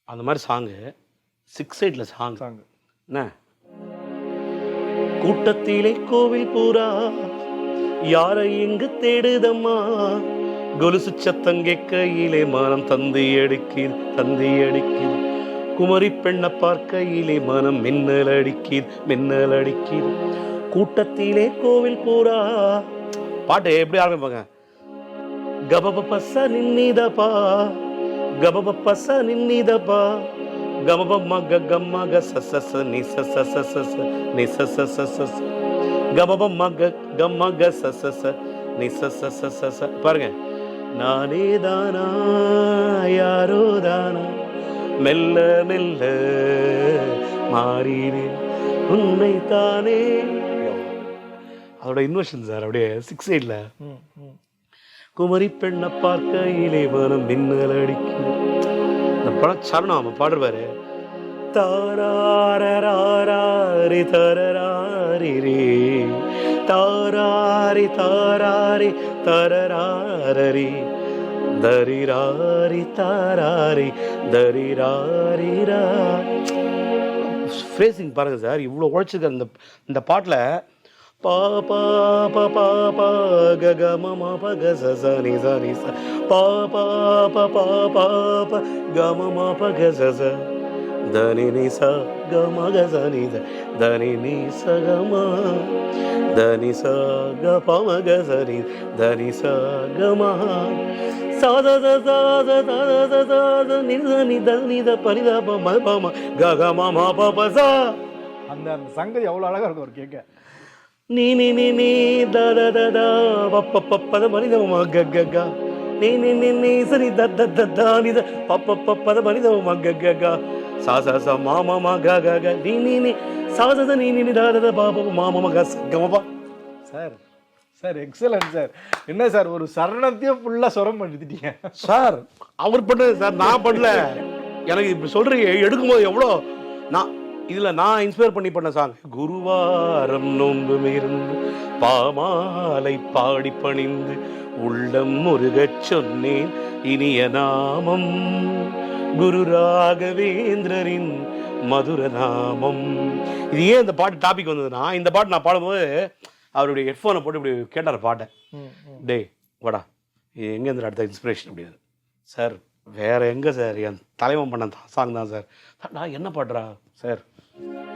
அந்த மாதிரி சாங்கு 6/8 சாங் என்ன. கூட்டத்திலே கோவில் பூரா யாரை எங்கு தேடுதம்மா, கொலுசு சத்தம் கேட்கையிலே மனம் தந்தி அடிக்கீர், குமரி பெண்ணை பார்க்கையிலே மனம் மின்னல் அடிக்கீர். கூட்டத்திலே கோவில் பூரா. பாட்டு எப்படி ஆரம்பிப்பாங்க, கபபப்பச நின்னிதப்பா கபபப்பச நின்னிதப்பா கமபம்மக கம்மக சசச நிசசசச நிசசசச கமபம்மக கம்மக சசச நிசசசச. பாருங்க, நானே தானா யாரோ தானா மெல்ல மெல்ல மாறினேன் உன்னை தானே. அதோட இன்வெர்ஷன் சார் அப்படியே 6/8. குமரி பெண்ணை பார்க்கையிலே மனம் மின்னல் அடிக்கும். இந்த படம் சரணம் அவன் பாடுவாரு, தாராரி தரராரி ரே தாராரி தாராரி தரராரி தரிராரி தாராரி தரிராரிரா. ஃப்ரேசிங் பாருங்க சார், இவ்வளோ உழைச்சிருக்க இந்த பாட்டில் பா பா பா பா பா க க ம ம ப க ச ச நி ச நி ச பா பா பா பா பா ப க ம ம ப க ச ச த நி நி ச க ம க ச நி த த நி நி ச க ம த நி ச க ப ம க ச நி த நி ச க ம சா த த த த த த த த நி த நி த நி த ப நி த ப ம ப ம க க ம ம ப ப ச. அந்த அந்த சங்கதி அவ்வளோ அழகா இருக்கும் அவர் கேட்க. நீ நீ நீ நீ த த த த ப ப ப ப த ம நி த ம க க க நீ நீ நீ நீ ச நி த த த த நி த ப ப ப ப த ம நி த ம க க க சா சா சா மா மா மா க க க நீ நீ நீ சா சா சா நீ நீ நீ த த த ப ப மா மா மா க ச க ம ப. Sir sir excellent sir. என்ன சார் ஒரு சரணத்தையும் ஃபுல்லாக சுரம் பண்ணிட்டீங்க சார். அவர் பண்ணது சார், நான் பண்ணல. எனக்கு இப்படி சொல்றீங்க, எடுக்கும்போது எவ்வளோ நான் இதில் நான் இன்ஸ்பயர் பண்ண சாங். குருவாரம் நோன்பு இருந்து பாமாலை பாடி பணிந்து உள்ளம் முருகச் சொன்னேன் இனிய நாமம் குரு ராகவேந்திரரின் மதுர நாமம். இது ஏன் இந்த பாட்டு டாபிக் வந்ததுன்னா, இந்த பாட்டு நான் பாடும்போது அவருடைய ஹெட்ஃபோனை போட்டு இப்படி கேட்டார் பாட்டை. டே வாடா, இது எங்கேருந்து அடுத்த இன்ஸ்பிரேஷன் அப்படின்னு. சார் வேற எங்கே சார், என் தலைவன் பண்ண சாங் தான் சார். நான் என்ன பாடுறா சார்,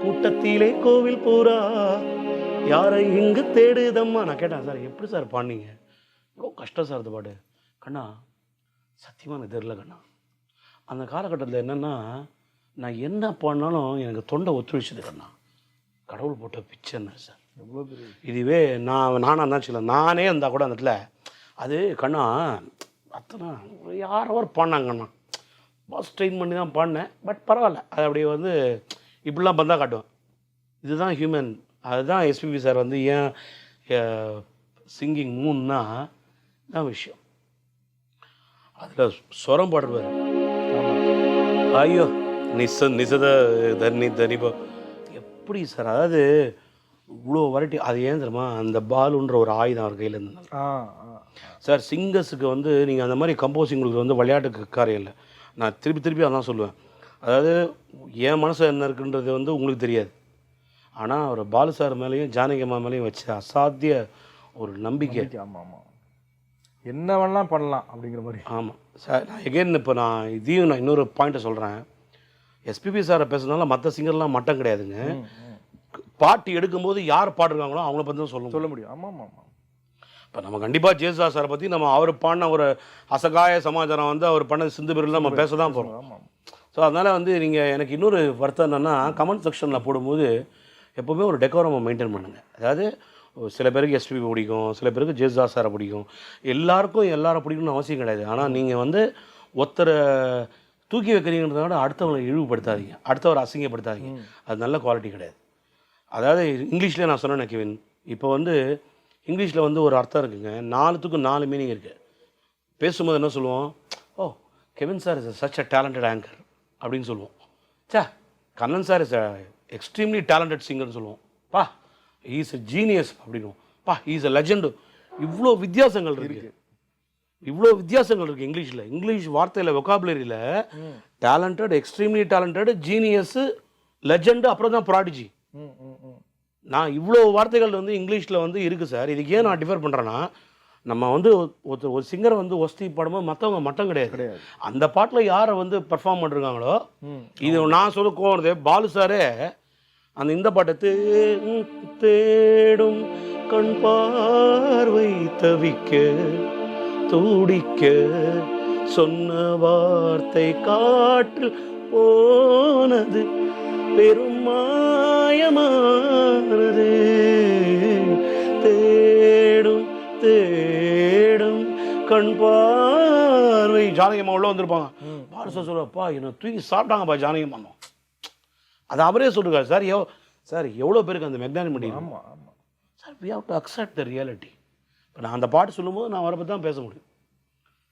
கூட்டத்திலே கோவில் பூரா யாரை இங்கு தேடுதம்மா. நான் கேட்டேன் சார் எப்படி சார் பாடினீங்க, இவ்வளோ கஷ்டம் சார் இந்த பாட்டு. கண்ணா சத்தியமாக எனக்கு தெரியல கண்ணா. அந்த காலகட்டத்தில் என்னென்னா நான் என்ன பாடினாலும் எனக்கு தொண்டை ஒத்துழைச்சது கண்ணா. கடவுள் போட்ட பிச்சைன்னு சார். எவ்வளோ பெரிய இதுவே நானாக இருந்தால் சொல்ல, நானே இருந்தால் கூட அந்த இடத்துல அது கண்ணா அத்தனை யாரோ பாடினாங்கண்ணா. பாஸ் ட்ரெயின் பண்ணி தான் பாடினேன். பட் பரவாயில்ல, அது அப்படியே வந்து இப்படிலாம் பந்தா காட்டுவேன். இதுதான் ஹியூமன். அதுதான் எஸ்பிபி சார் வந்து ஏன் சிங்கிங் மூணுன்னா தான் விஷயம். அதில் சொரம் பாடுவார். ஐயோ நிசத தனி தனிபோ எப்படி சார், அதாவது இவ்வளோ வெரைட்டி. அது ஏன் தெரியுமா, அந்த பாலுன்ற ஒரு ஆயுதம் அவர் கையில் இருந்தது சார். சிங்கர்ஸுக்கு வந்து நீங்கள் அந்த மாதிரி கம்போசிங்களுக்கு வந்து விளையாட்டுக்கு காரியம் இல்லை. நான் திருப்பி அதான் சொல்லுவேன். அதாவது என் மனசு என்ன இருக்குன்றது வந்து உங்களுக்கு தெரியாது. ஆனால் அவர் பாலு சார் மேலேயும் ஜானகி அம்மா மேலேயும் வச்ச அசாத்திய ஒரு நம்பிக்கை. ஆமாம் ஆமாம், என்ன வேணாலும் பண்ணலாம் அப்படிங்கிற மாதிரி. ஆமாம் சார். நான் எகெயின் இப்போ நான் இன்னொரு பாயிண்ட்டை சொல்கிறேன். எஸ்பிபி சாரை பேசுறதுனால மற்ற சிங்கர்லாம் மட்டம் கிடையாதுங்க. பாட்டு எடுக்கும்போது யார் பாடுறாங்களோ அவங்கள பற்றி தான் சொல்ல முடியும். ஆமாம் ஆமாம். இப்போ நம்ம கண்டிப்பாக ஜேசுதாஸ் சாரை பற்றி நம்ம அவர் பாடின ஒரு அசகாய சமாச்சாரம் வந்து அவர் பண்ணது சிந்து பேரில் நம்ம பேச தான் போகிறோம். ஆமாம். ஸோ அதனால் வந்து நீங்கள் எனக்கு இன்னொரு வருத்தம் என்னென்னா, கமெண்ட் செக்ஷனில் போடும்போது எப்போவுமே ஒரு டெக்கோரமை மெயின்டைன் பண்ணுங்கள். அதாவது சில பேருக்கு எஸ்பிபி பிடிக்கும், சில பேருக்கு ஜேசுதாஸ் சாரை பிடிக்கும். எல்லாரும் பிடிக்கணும்னு அவசியம் கிடையாது. ஆனால் நீங்கள் வந்து ஒருத்தரை தூக்கி வைக்கிறீங்கிறத விட அடுத்தவங்களை இழிவுபடுத்தாதீங்க, அடுத்தவரை அசிங்கப்படுத்தாதீங்க. அது நல்ல குவாலிட்டி கிடையாது. அதாவது இங்கிலீஷ்லேயே நான் சொன்னேன் கெவின், இப்போ வந்து இங்கிலீஷில் வந்து ஒரு அர்த்தம் இருக்குங்க, 4 மீனிங் இருக்குது. பேசும்போது என்ன சொல்லுவோம், oh Kevin sir is such a talented anchor அப்படின்னு சொல்லுவோம். Kannan sir is a extremely talented சிங்கர்னு சொல்லுவோம். பா இஸ் அ ஜீனியஸ் அப்படின்னுவோம். பா இஸ் அ லெஜெண்டு. இவ்வளோ வித்தியாசங்கள் இருக்குது. இங்கிலீஷில், இங்கிலீஷ் வார்த்தையில் வெக்காபுலரியில் talented, extremely talented, genius, legend, அப்புறம் தான் ப்ராடிஜி. நான் இவ்வளோ வார்த்தைகள் வந்து இங்கிலீஷில் வந்து இருக்குது சார். இதுக்கு ஏன் நான் டிஃபர் பண்ணுறேன்னா, நம்ம வந்து ஒரு சிங்கரை வந்து ஒஸ்தி பாடும்போது மற்றவங்க மட்டம் கிடையாது. அந்த பாட்டில் யாரை வந்து பெர்ஃபார்ம் பண்ணிருக்காங்களோ, இது நான் சொல்ல கோவறது பாலு சாரே அந்த இந்த பாட்டை தேடும் கண் பார்வை தவிக்க துடிக்க சொன்ன வார்த்தை காற்றில் போனது பெருமாயமானது தேடும் தேடும் கண் பார்வை. ஜானகியம்மா உள்ள வந்திருப்பாங்க. பாலு சார் சொல்லுவாப்பா என்னை தூக்கி சாப்பிட்டாங்கப்பா ஜானகியம்மா. அது அவரே சொல்லிருக்காரு சார். சார் எவ்வளோ பேருக்கு அந்த மெக்னானிமிட்டி. ஆமாம் ஆமாம் sir, we have to accept the reality. இப்போ நான் அந்த பாட்டு சொல்லும்போது நான் அவரை பற்றி தான் பேச முடியும்.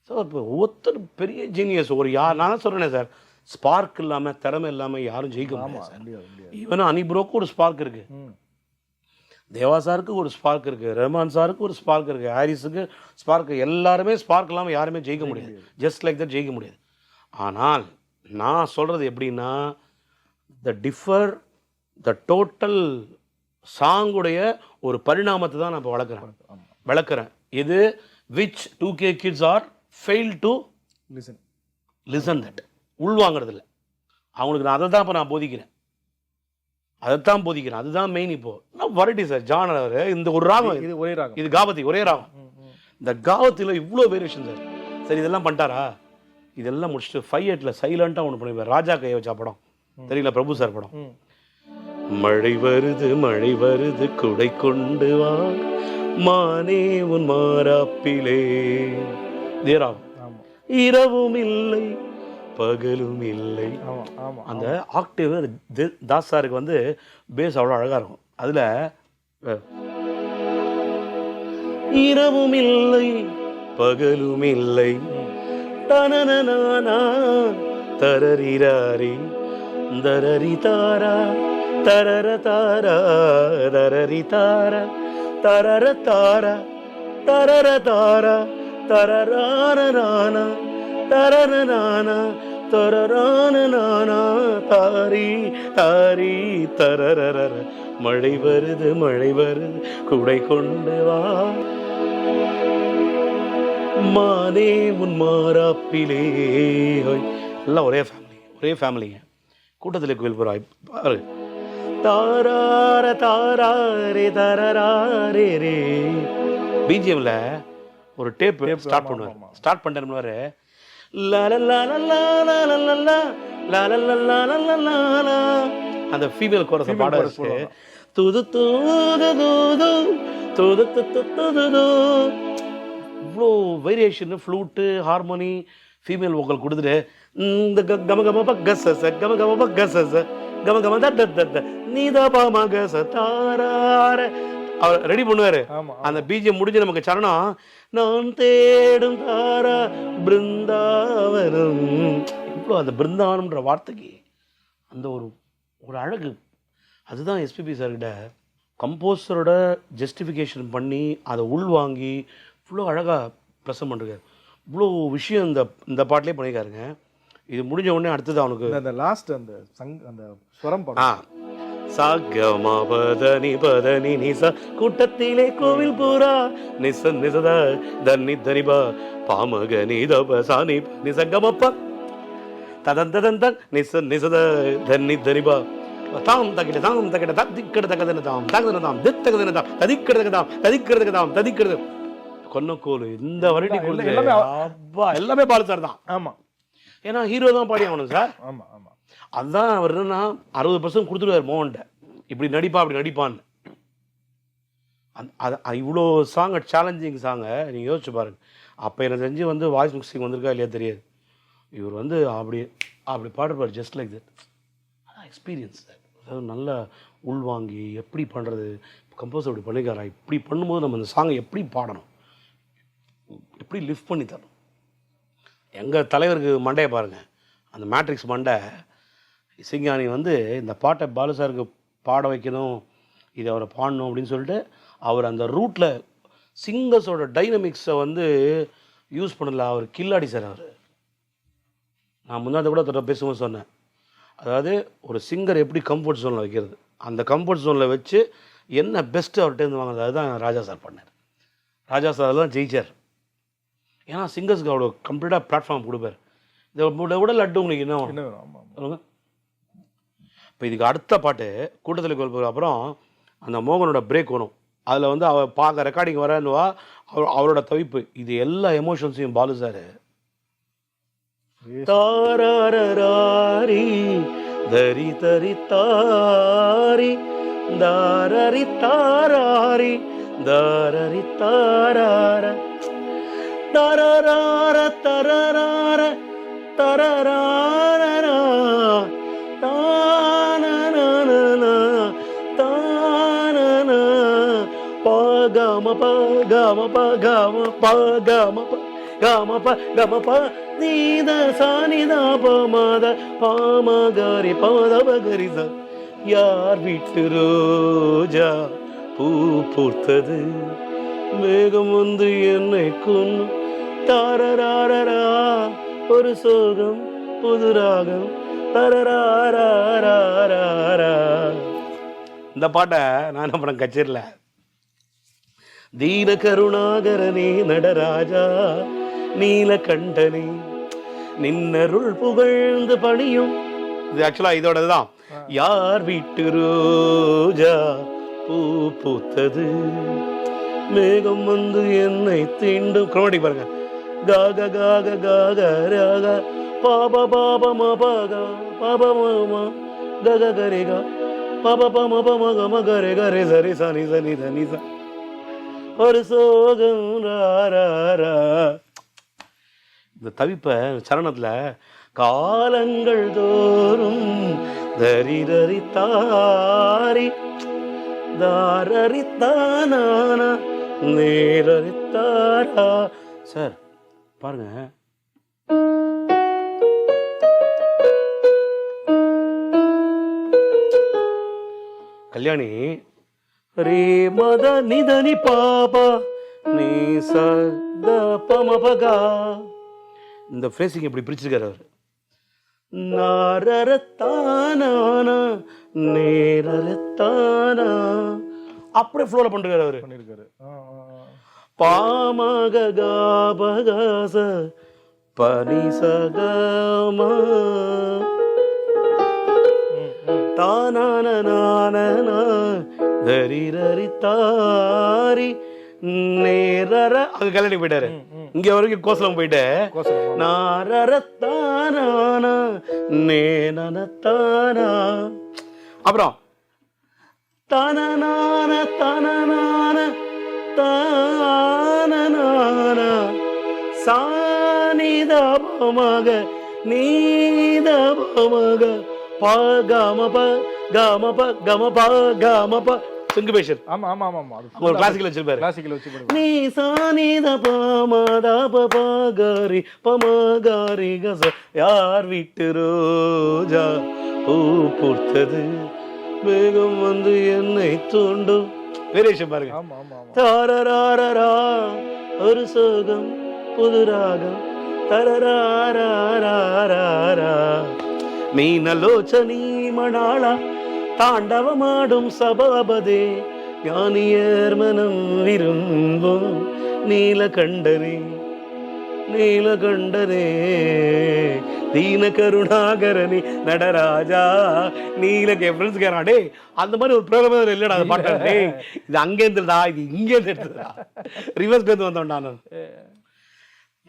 ஸோ இப்போ ஒவ்வொருத்தர் பெரிய ஜீனியஸ். நான் தான் சொல்கிறேனே சார், ஸ்பார்க் இல்லாமல் திறமை இல்லாமல் யாரும் ஜெயிக்க முடியாது. ஈவன் அனிப்ரோக்கு ஒரு ஸ்பார்க் இருக்கு, தேவா சாருக்கு ஒரு ஸ்பார்க் இருக்கு, ரஹ்மான் சாருக்கு ஒரு ஸ்பார்க் இருக்கு, ஹாரிஸுக்கு ஸ்பார்க், எல்லாருமே ஸ்பார்க் இல்லாமல் யாருமே ஜெயிக்க முடியாது. ஜஸ்ட் லைக் தட் ஜெயிக்க முடியாது. ஆனால் நான் சொல்றது எப்படின்னா, த டோட்டல் சாங்குடைய ஒரு பரிணாமத்தை தான் நான் இப்போ விளக்குறேன். இது which 2K kids are failed to listen that. உள்வாங்கிறது இல்லை அவங்களுக்கு. நான் அதை தான் இப்போ நான் போதிக்கிறேன், அதைத்தான் போதிக்கிறேன். அதுதான் மெயின். இப்போ நான் வரட்டி சார் ஜான் இந்த ஒரு ராகம், இது ஒரே ராகம், இது காவத்தி ஒரே ராகம். இந்த காவத்தியில் இவ்வளோ வேரியேஷன் சார். சரி இதெல்லாம் பண்ணிட்டாரா? இதெல்லாம் முடிச்சுட்டு 5/8 சைலண்டாக ஒன்று பண்ணிப்பார். ராஜா கையை வச்சா படம் தெரியல, பிரபு சார் படம். மழை வருது குடை கொண்டு வா மானே உன் மாறாப்பிலே. தேராகும். இரவும் இல்லை பகலும் இல்லை. அந்த ஆக்டிவ் தாஸ் சாருக்கு வந்து பேஸ் அவ்வளோ அழகாக இருக்கும். அதில் இரவும் இல்லை பகலும் இல்லை தனனனானா தரரிராரி தரரி தாரா தரர தாரா தரரி தாரா தரர தாரா தரர தாரா தரரானா தரரானா தரரானா தாரி தாரி தரரர. மழை வருது குடை கொண்டு வா மானே உன் மாறாப்பிலே. எல்லாம் ஒரே ஃபேமிலிங்க. கூட்டத்தில் கோயில் போகிறாய் பாரு. தாரார தாராரே தரராரே ரே. பிஜிஎம்ல ஒரு டேப் ஸ்டார்ட் பண்ணுவார். ஸ்டார்ட் பண்ணிட்டாரு அந்த ஃபீமேல் கோரஸை பாட வச்சு துது தூது தூது துது துது இவ்வளோ variation, flute, harmony, female vocal கொடுத்துட்டு இந்த கம கம ப கச ச கம கம ப கச ச கம கம த த த நீதா பா ம கச தாரார அவர் ரெடி பண்ணுவாரு. அந்த பிஜிஎம் முடிஞ்சு நமக்கு சரணம் நான் தேடும் தாரா பிருந்தாவனம். இவ்வளோ அந்த பிருந்தாவனம்ன்ற வார்த்தைக்கு அந்த ஒரு அழகு. அதுதான் எஸ்பிபி சார்கிட்ட கம்போசரோட ஜஸ்டிஃபிகேஷன் பண்ணி அதை உள்வாங்கி இவ்வளோ அழகாக ப்ரெசன்ட் பண்ணுறாரு. இவ்வளோ விஷயம் இந்த பாட்டிலே பண்ணியிருக்காருங்க. இது முடிஞ்ச உடனே அடுத்தது அவனுக்கு அந்த லாஸ்ட் அந்த ஸ்வரம் சாகமபதனி பதனி நிச கூட்டத்திலே கோவில் பூரா நிச நிசத தன்னி தனிபா பாமக நீதப சானி நிசகமப்ப ததந்ததந்த நிச நிசத தன்னி தனிபா தாம் தகிட ததிக்கட தகதன தாம் தகதன தாம் தித்தகதன தாம் ததிக்கட தாம் ததிக்கிறது கொன்னக்கோலு. இந்த வரட்டி எல்லாமே பாலு சார் தான். ஆமா, ஏன்னா ஹீரோ தான் பாடி ஆகணும் சார். ஆமா ஆமா, அதுதான் அவர் என்னன்னா 60% கொடுத்துருவார் மோகன்ட்ட. இப்படி நடிப்பா அப்படி நடிப்பான்னு. இவ்வளோ சாங் சேலஞ்சிங் சாங்கை நீங்கள் யோசிச்சு பாருங்க. அப்போ எனக்கு தெரிஞ்சு வந்து வாய்ஸ் மிக்சிங் வந்திருக்கா இல்லையா தெரியாது. இவர் வந்து அப்படி பாடுறாரு ஜஸ்ட் லைக் தட். அதான் எக்ஸ்பீரியன்ஸ் சார். அதாவது நல்லா உள்வாங்கி எப்படி பண்ணுறது, கம்போசர் இப்படி பண்ணிக்காரா, இப்படி பண்ணும்போது நம்ம இந்த சாங்கை எப்படி பாடணும், எப்படி லிஃப்ட் பண்ணி தரணும். எங்கள் தலைவருக்கு மண்டையை பாருங்கள், அந்த மேட்ரிக்ஸ் மண்டை இசைஞானி வந்து இந்த பாட்டை பாலு சாருக்கு பாட வைக்கணும், இதை அவரை பாடணும் அப்படின்னு சொல்லிட்டு அவர் அந்த ரூட்டில் சிங்கர்ஸோட டைனமிக்ஸை வந்து யூஸ் பண்ணல. அவர் கில்லாடி சார். நான் முன்னாடி கூட பேசும்போது சொன்னேன், அதாவது ஒரு சிங்கர் எப்படி கம்ஃபர்ட் ஜோனில் வைக்கிறது, அந்த கம்ஃபர்ட் ஜோனில் வச்சு என்ன பெஸ்ட்டு அவர்கிட்ட வாங்குறது, அதுதான் ராஜா சார் பண்ணார். ராஜா சார் தான் ஜெயிச்சார். ஏன்னா சிங்கர்ஸ்க்கு அவ்வளோ கம்ப்ளீட்டாக பிளாட்ஃபார்ம் கொடுப்பார். இதை விட லட்டு உங்களுக்கு என்ன சொல்லுங்க. இப்போ இதுக்கு அடுத்த பாட்டு கூட்டத்தில் கோல் அப்புறம் அந்த மோகனோட பிரேக் வரும். அதில் வந்து அவர் பார்க்க ரெக்கார்டிங் வரன்னுவா, அவரோட தவிப்பு, இது எல்லா எமோஷன்ஸையும் பாலு சார் தாரி தரி தரி தாரி தாரரி தாரி தாரரி தாரார தரரார தரரார தரரார பகம பகம பகம பகம பகம பகம நீத சானிதா பமத பாமகரி பமதபகரிச யார் வீட்டு ரோஜா பூ பூத்தது மேகம் வந்து என்னை கொன்னு தாரராரரா ஒரு சோகம் புது ராகம் தரராரா. இந்த பாட்டை நான் அப்புறம் கச்சேரியில் தீன கருணாகரனே நடராஜா நீலகண்டனே நின்னருள் புகழ்ந்து பணியும், இது ஆக்சுவலா இதோட தான். யார் வீட்டு ரோஜா பூ பூத்தது மேகம் வந்து என்னை தீண்டும். கிரோமேட்டிக் பாருங்க. காக காக காக ராக பாப பாப மபகா பாப மம கக கரேகா பாப பம பம கம கரே கரே சரி சனி சனி தனி ச ஒரு சோகம் ராரா. இந்த தவிப்ப சரணத்துல காலங்கள் தோறும் தரிதரி தாரி தாரரித்தானா நேரரித்தாரா. சார் பாருங்க, கல்யாணி ரே மத நிதனி பாபா நீ சத பமபகா, இந்த ஃப்ரேசிங் எப்படி பிரிச்சிருக்காரு அவர். நாரரத்தானா நேரரத்தானா அப்படியே ஃப்ளோல பண்ணிருக்காரு அவரு. பண்ணிருக்காரு. பாமக காபகாச பனிசகமா தானானா தரிரரி தாரி நேரர அங்க கல்யாணி போயிட்டாரு. இங்க வரைக்கும் கோசலம் போயிட்டு நாரரத்தானா நேனனத்தானா அப்புறம் தானனான தானனான தானனான சானிதபமக நீதபமக பகமப கமப கமப கமப சிங்கபேஷர். ஆமா ஆமா ஆமா அது ஒரு கிளாசிக்கல் வச்சிருப்பாரு. கிளாசிக்கல் வச்சு பண்ணுவாங்க. நீ சானித பமத பகரி பமகரி கச யார் வீட்டு ரோஜா பூ பூத்தது மேகம் வந்து என்னை தூண்டும். வேரியேஷன் பாருங்க. ஆமா ஆமா ஆமா. தாரராரரா ஒரு சோகம் புது ராகம் தரராரா. மீனலோச்சனி மணாள தாண்டவமாடும் சபாபதே ஞானியர் மனம் விரும்பும் நீலகண்டனே நீலகண்டனே தீன கருணாகரனி நடராஜா நீல ஃப்ரெண்ட்ஸ் கேரா. டே அந்த மாதிரி ஒரு ப்ரோக்ராம் இல்லடா அது பாட்டா. டே இது அங்கேருந்துடா, இது இங்கேருந்து எடுத்துடா, ரிவர்ஸ்லேருந்து வந்தோம் நான்.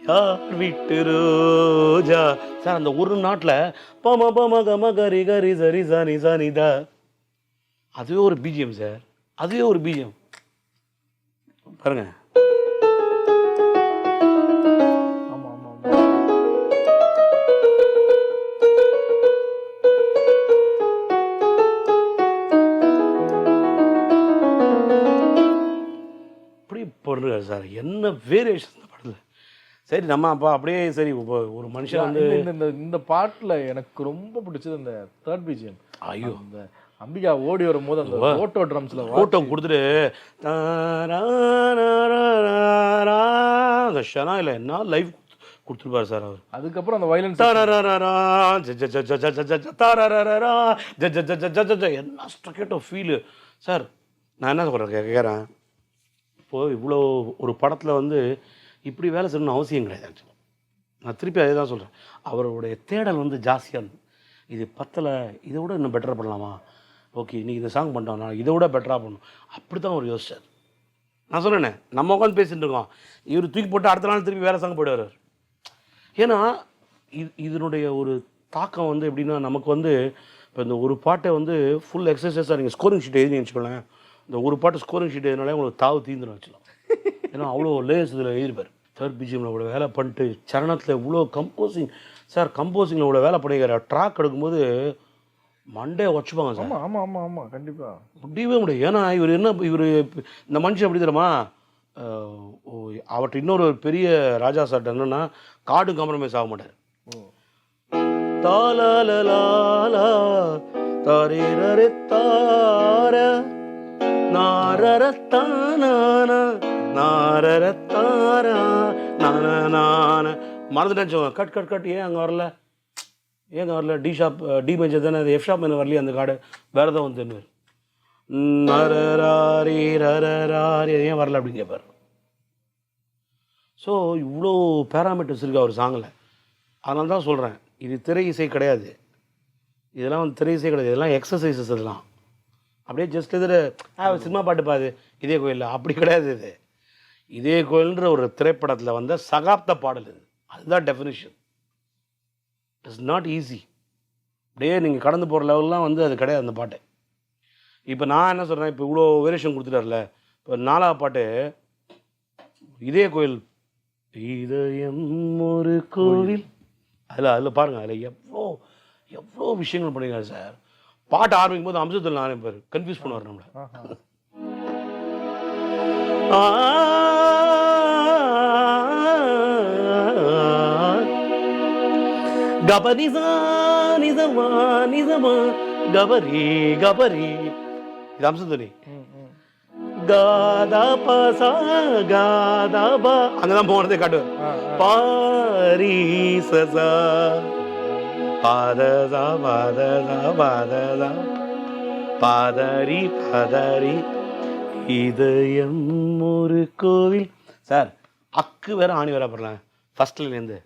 யார் வீட்டு ரோஜா சார் அந்த ஒரு நாட்டில் பம பம கம கரி கரி சரி சனி சனிதா, அதுவே ஒரு பிஜிஎம் சார், அதுவே ஒரு பிஜிஎம் பாருங்க. ஆமா ஆமா ஆமா. இப்படி போடுறாரு சார், என்ன வேரியேஷன் இந்த படத்தில். சரி நம்ம அப்போ அப்படியே சரி ஒரு மனுஷன் வந்து இந்த பாட்டுல எனக்கு ரொம்ப பிடிச்சது அந்த தேர்ட் பிஜிஎம். ஐயோ அந்த அம்பிகா ஓடி வரும்போது அந்த ஓட்டோ ட்ரம்ஸ்ல ஓட்டோ கொடுத்துட்டு அந்த ஷனா இல்லை என்ன லைவ் கொடுத்துருப்பாரு சார் அவர். அதுக்கப்புறம் அந்த வயலன்ஸ் என்ன ஸ்ட்ரக்கேட் ஆஃப் ஃபீலு சார். நான் என்ன சொல்கிறேன் கேட்குறேன், இப்போது இவ்வளோ ஒரு படத்தில் வந்து இப்படி வேலை செய்யணும்னு அவசியம் கிடையாது. ஆக்சுவலாக நான் திருப்பி அதே தான் சொல்கிறேன், அவருடைய தேடல் வந்து ஜாஸ்தியாக இது பத்தலை, இதை விட இன்னும் பெட்டராக பண்ணலாமா, ஓகே இன்றைக்கி இந்த சாங் பண்ணிட்டோம் நான் இதை விட பெட்டராக பண்ணணும், அப்படி தான் அவர் யோசிச்சார். நான் சொன்னேனே நம்ம உட்காந்து பேசிகிட்டு இருக்கோம், இவர் தூக்கி போட்டு அடுத்த நாள் திருப்பி வேறு சாங் போயிடுவார். ஏன்னா இதனுடைய ஒரு தாக்கம் வந்து எப்படின்னா நமக்கு வந்து இப்போ இந்த ஒரு பாட்டை வந்து ஃபுல் எக்ஸசைஸாக நீங்கள் ஸ்கோரிங் ஷீட் எழுதி வச்சுக்கோங்களேன். இந்த ஒரு பாட்டு ஸ்கோரிங் ஷீட் எழுதினாலே உங்களுக்கு தாவு தீந்துடும் வச்சுக்கலாம். ஏன்னா அவ்வளோ லேஸ் இதில் எழுதிப்பார். தேர்ட் பிஜிஎம்ல இவ்வளோ வேலை பண்ணிட்டு சரணத்தில் இவ்வளோ கம்போசிங் சார், கம்போசிங்கில் இவ்வளோ வேலை பண்ணிக்கிற ட்ராக் எடுக்கும்போது மண்டே வச்சுப்பாங்க சார். ஆமாம் ஆமாம் ஆமாம் ஆமாம் கண்டிப்பாக முடியவே முடியும். ஏன்னா இவர் என்ன இவர் இந்த மனுஷன் எப்படி தெரியுமா, அவர்கிட்ட இன்னொரு பெரிய ராஜா சார்ட்ட என்னென்னா கார்டும் காம்ப்ரமைஸ் ஆக மாட்டார். தாலாலலாலா தாரேரரே தார நாரரத்தானான நாரரத்தாரா நான மறந்துட்டேன். Cut cut cut. ஏன் அங்கே வரல, ஏங்க வரல? டி ஷாப் டி மேஜர் தானே, அது எஃப் ஷாப் என்ன வரலையே அந்த கார்டு, வேறு எதாவது வந்து நரராரி ரரராரி ஏன் வரல அப்படின்னு கேட்பார். ஸோ இவ்வளோ பேராமீட்டர்ஸ் இருக்குது அவர் சாங்கில். அதனால தான் சொல்கிறேன், இது திரை இசை கிடையாது, இதெல்லாம் வந்து திரை இசை கிடையாது, இதெல்லாம் எக்ஸசைசஸ். இதெல்லாம் அப்படியே ஜஸ்ட் இதில் சினிமா பாட்டு பாது இதே கோயிலில் அப்படி கிடையாது. இது இதே கோயில்ன்ற ஒரு திரைப்படத்தில் வந்த சகாப்த பாடல் இது. அதுதான் டெஃபினிஷன். It's not easy. அப்படியே நீங்கள் கடந்து போகிற லெவல்லாம் வந்து அது கிடையாது அந்த பாட்டு. இப்போ நான் என்ன சொல்கிறேன், இப்போ இவ்வளோ வேரியேஷன் கொடுத்துட்டார்ல, இப்போ 4வது பாட்டு இதே கோயில் இதயம் ஒரு கோவில், அதில் பாருங்கள், அதில் எவ்வளோ விஷயங்கள் பண்ணிருக்காரு சார். பாட்டு ஆரம்பிக்கும் போது அம்சத்தில் ஆரம்பிப்பார், கன்ஃபியூஸ் பண்ணுவார் நம்மளை. கபரிசா நிசமா நிசமா கபரி கபரி, இது அம்சத்துணி. காதா பசா காதா பா, அங்கதான் போனதே காட்டுவார். பாரி சசா பாததா பாததா பாததா பாதரி பாதரி இதயம் ஒரு கோவில். சார் அக்கு வேற ஆணி வேற போடலாம் ஃபர்ஸ்ட்லேருந்து.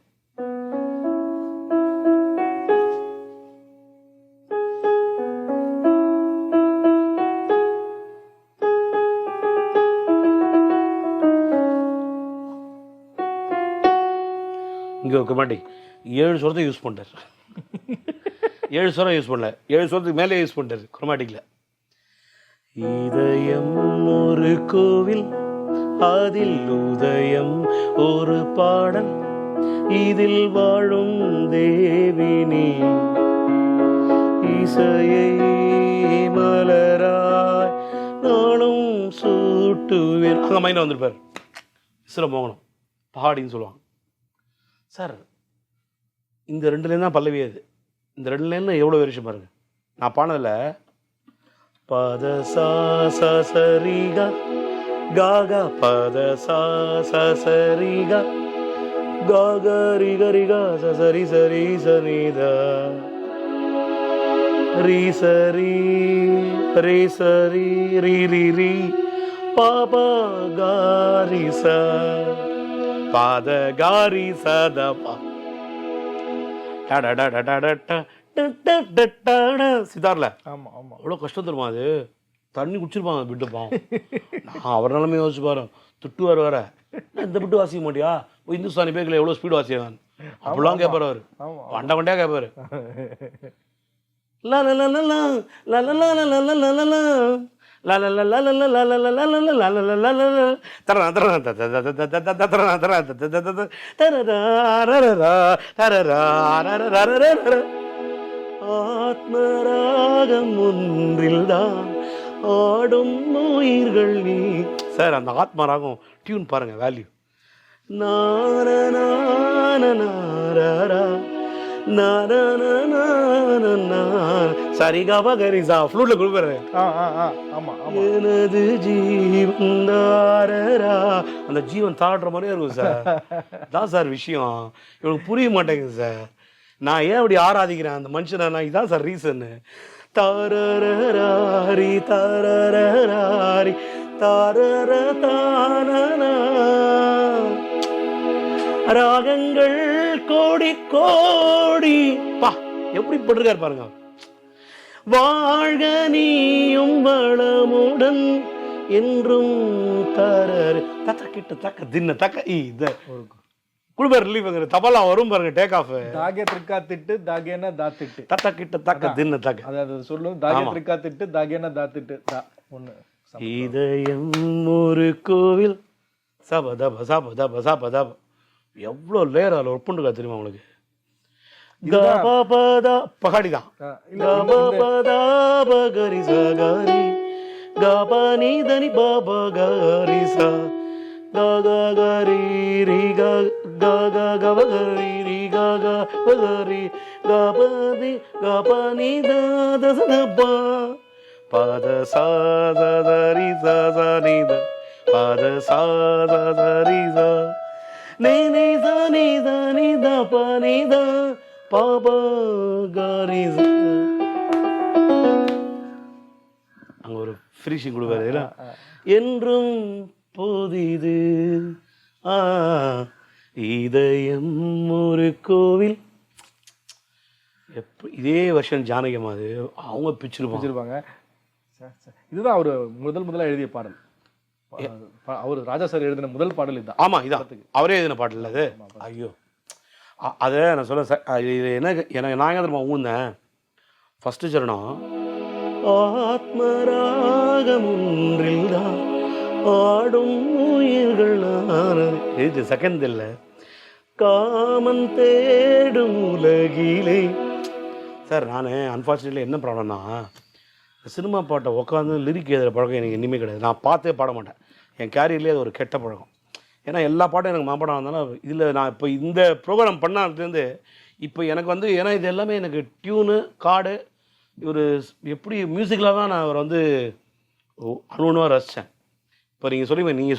இங்கே குரோமேட்டிக் 7 சுரத்தை யூஸ் பண்ணிட்டார். 7 சுரம் யூஸ் பண்ணல, 7 சுரத்துக்கு மேலே யூஸ் பண்ணிட்டார் குரோமேட்டிக்கில். இதயம் ஒரு கோவில், அதில் உதயம் ஒரு பாடல், இதில் வாழும் தேவினி இசையை மலராய் நானும் சூட்டுவேன். அங்கே மைண்டில் வந்திருப்பார் இசையில் மோகனம் பஹாடின்னு சொல்லுவாங்க. சார் இந்த 2 லைன் தான் பல்லவி. அது இந்த 2 லைன் எவ்வளோ வேரியேஷன் பாருங்க. நான் பானதில் பத சா சரிகா காகா பத சா சரிகா காகா ரிக ரிகா சரி சரி சனிதா ரீ சரி ரே சரி ரீ ரீ ரீ பாபா காரி சா பாத காரி சதபா சிதார்ல. ஆமா ஆமா, அவ்வளோ கஷ்டம் தருமா அது. தண்ணி குடிச்சிருப்பாங்க விட்டுப்பான். நான் அவர் நிலைமை யோசிச்சு பாரு, திட்டுவார் வேற, இந்த விட்டு வாசிக்க மாட்டியா, இந்துஸ்தானி பேக்கில் எவ்வளோ ஸ்பீடு வாசியான் அப்படிலாம் கேட்பார் அவர். வண்டை வண்டையா கேட்பாரு. ஆத்மராகம் ஒன்றில்தான் ஆடும் உயிர்கள் நீ. சார் அந்த ஆத்மராகம் டியூன் பாருங்க, வேல்யூ. சரிகா பகரிசா ஃப்ளூட்ல கொடுப்பாரு. எனது ஜீவன் அந்த ஜீவன் தாடுற மாதிரியே இருக்கும் சார். தான் சார் விஷயம், இவனுக்கு புரிய மாட்டேங்குது சார். நான் ஏன் அப்படி ஆராதிக்கிறேன் அந்த மனுஷனை, நான் இதான் சார் ரீசன். தாரராரி தாரராரி தாரர தானனா ராகங்கள் கோடி கோடி. பா எப்படி போட்டிருக்காரு பாருங்க. வாழ்க நீயும் வளமுடன் என்றும் தரரு தக்க கிட்ட தக்க தின்ன தக்க இத குழுபர் ரிலீஃப் தபாலா வரும் பாருங்க. டேக் ஆஃப் தாகே த்ரிக்கா திட்டு தாகேன தாத்திட்டு தத்த கிட்ட தக்க தின்ன தக்க, அதாவது சொல்லும் தாகே த்ரிக்கா திட்டு தாகேன தாத்திட்டு ஒண்ணு. இதயம் ஒரு கோவில் சபதப சபதப சபதப. எவ்வளோ லேயர் அதில் ஒர்க் பண்ணுறா தெரியுமா உங்களுக்கு? பகாடி தான். கரி சரி கபானி தனி பாபா கரி சா கரி ரி கா கா கவகரி ரி கா கா பகரி கபதி கபனி ததசதபா பாத சாதரி சதனித பாத சாதரி ச நே நே சனி தனி த பனி த பாபா காரி ச. அங்க ஒரு ஃபினிஷிங் கொடுப்பாரு. என்றும் புதிது இதயம் ஒரு கோவில். இதே வருஷன் ஜானகியம்மா அது அவங்க பிச்சிருப்பாங்க. இதுதான் அவர் முதல்ல எழுதிய பாடல். அவர் ராஜா சார் எழுதின முதல் பாடல் இதுதான். ஆமா, இதான் அவரே எழுதின பாடல் அது. ஐயோ, அதை நான் சொல்ல சார், இது என்ன எனக்கு நான் தெரியுமா ஊந்தேன் ஃபர்ஸ்ட் சரணம். ஆத்மராகம் ஒன்றில் தான் ஆடும் உயிர்கள் இது செகண்ட் இல்லை. காமன் தேடும் உலகிலே. சார் நான் அன்ஃபார்ச்சுனேட்லி என்ன ப்ராப்ளம்னா, சினிமா பாட்டை உட்காந்து லிரிக் எழுதுகிற பழக்கம் எனக்கு இனிமேல் கிடையாது. நான் பார்த்தே பாட மாட்டேன். என் கேரியர்லேயே அது ஒரு கெட்ட பழக்கம். ஏன்னா எல்லா பாட்டும் எனக்கு மாப்பாடம் இருந்தாலும் இதில் நான் இப்போ இந்த ப்ரோக்ராம் பண்ணாதுலேருந்து இப்போ எனக்கு வந்து, ஏன்னா இது எல்லாமே எனக்கு டியூனு கார்டு ஒரு எப்படி மியூசிக்கில் தான் நான் அவர் வந்து அணுவாக ரசித்தேன். இப்போ நீங்கள்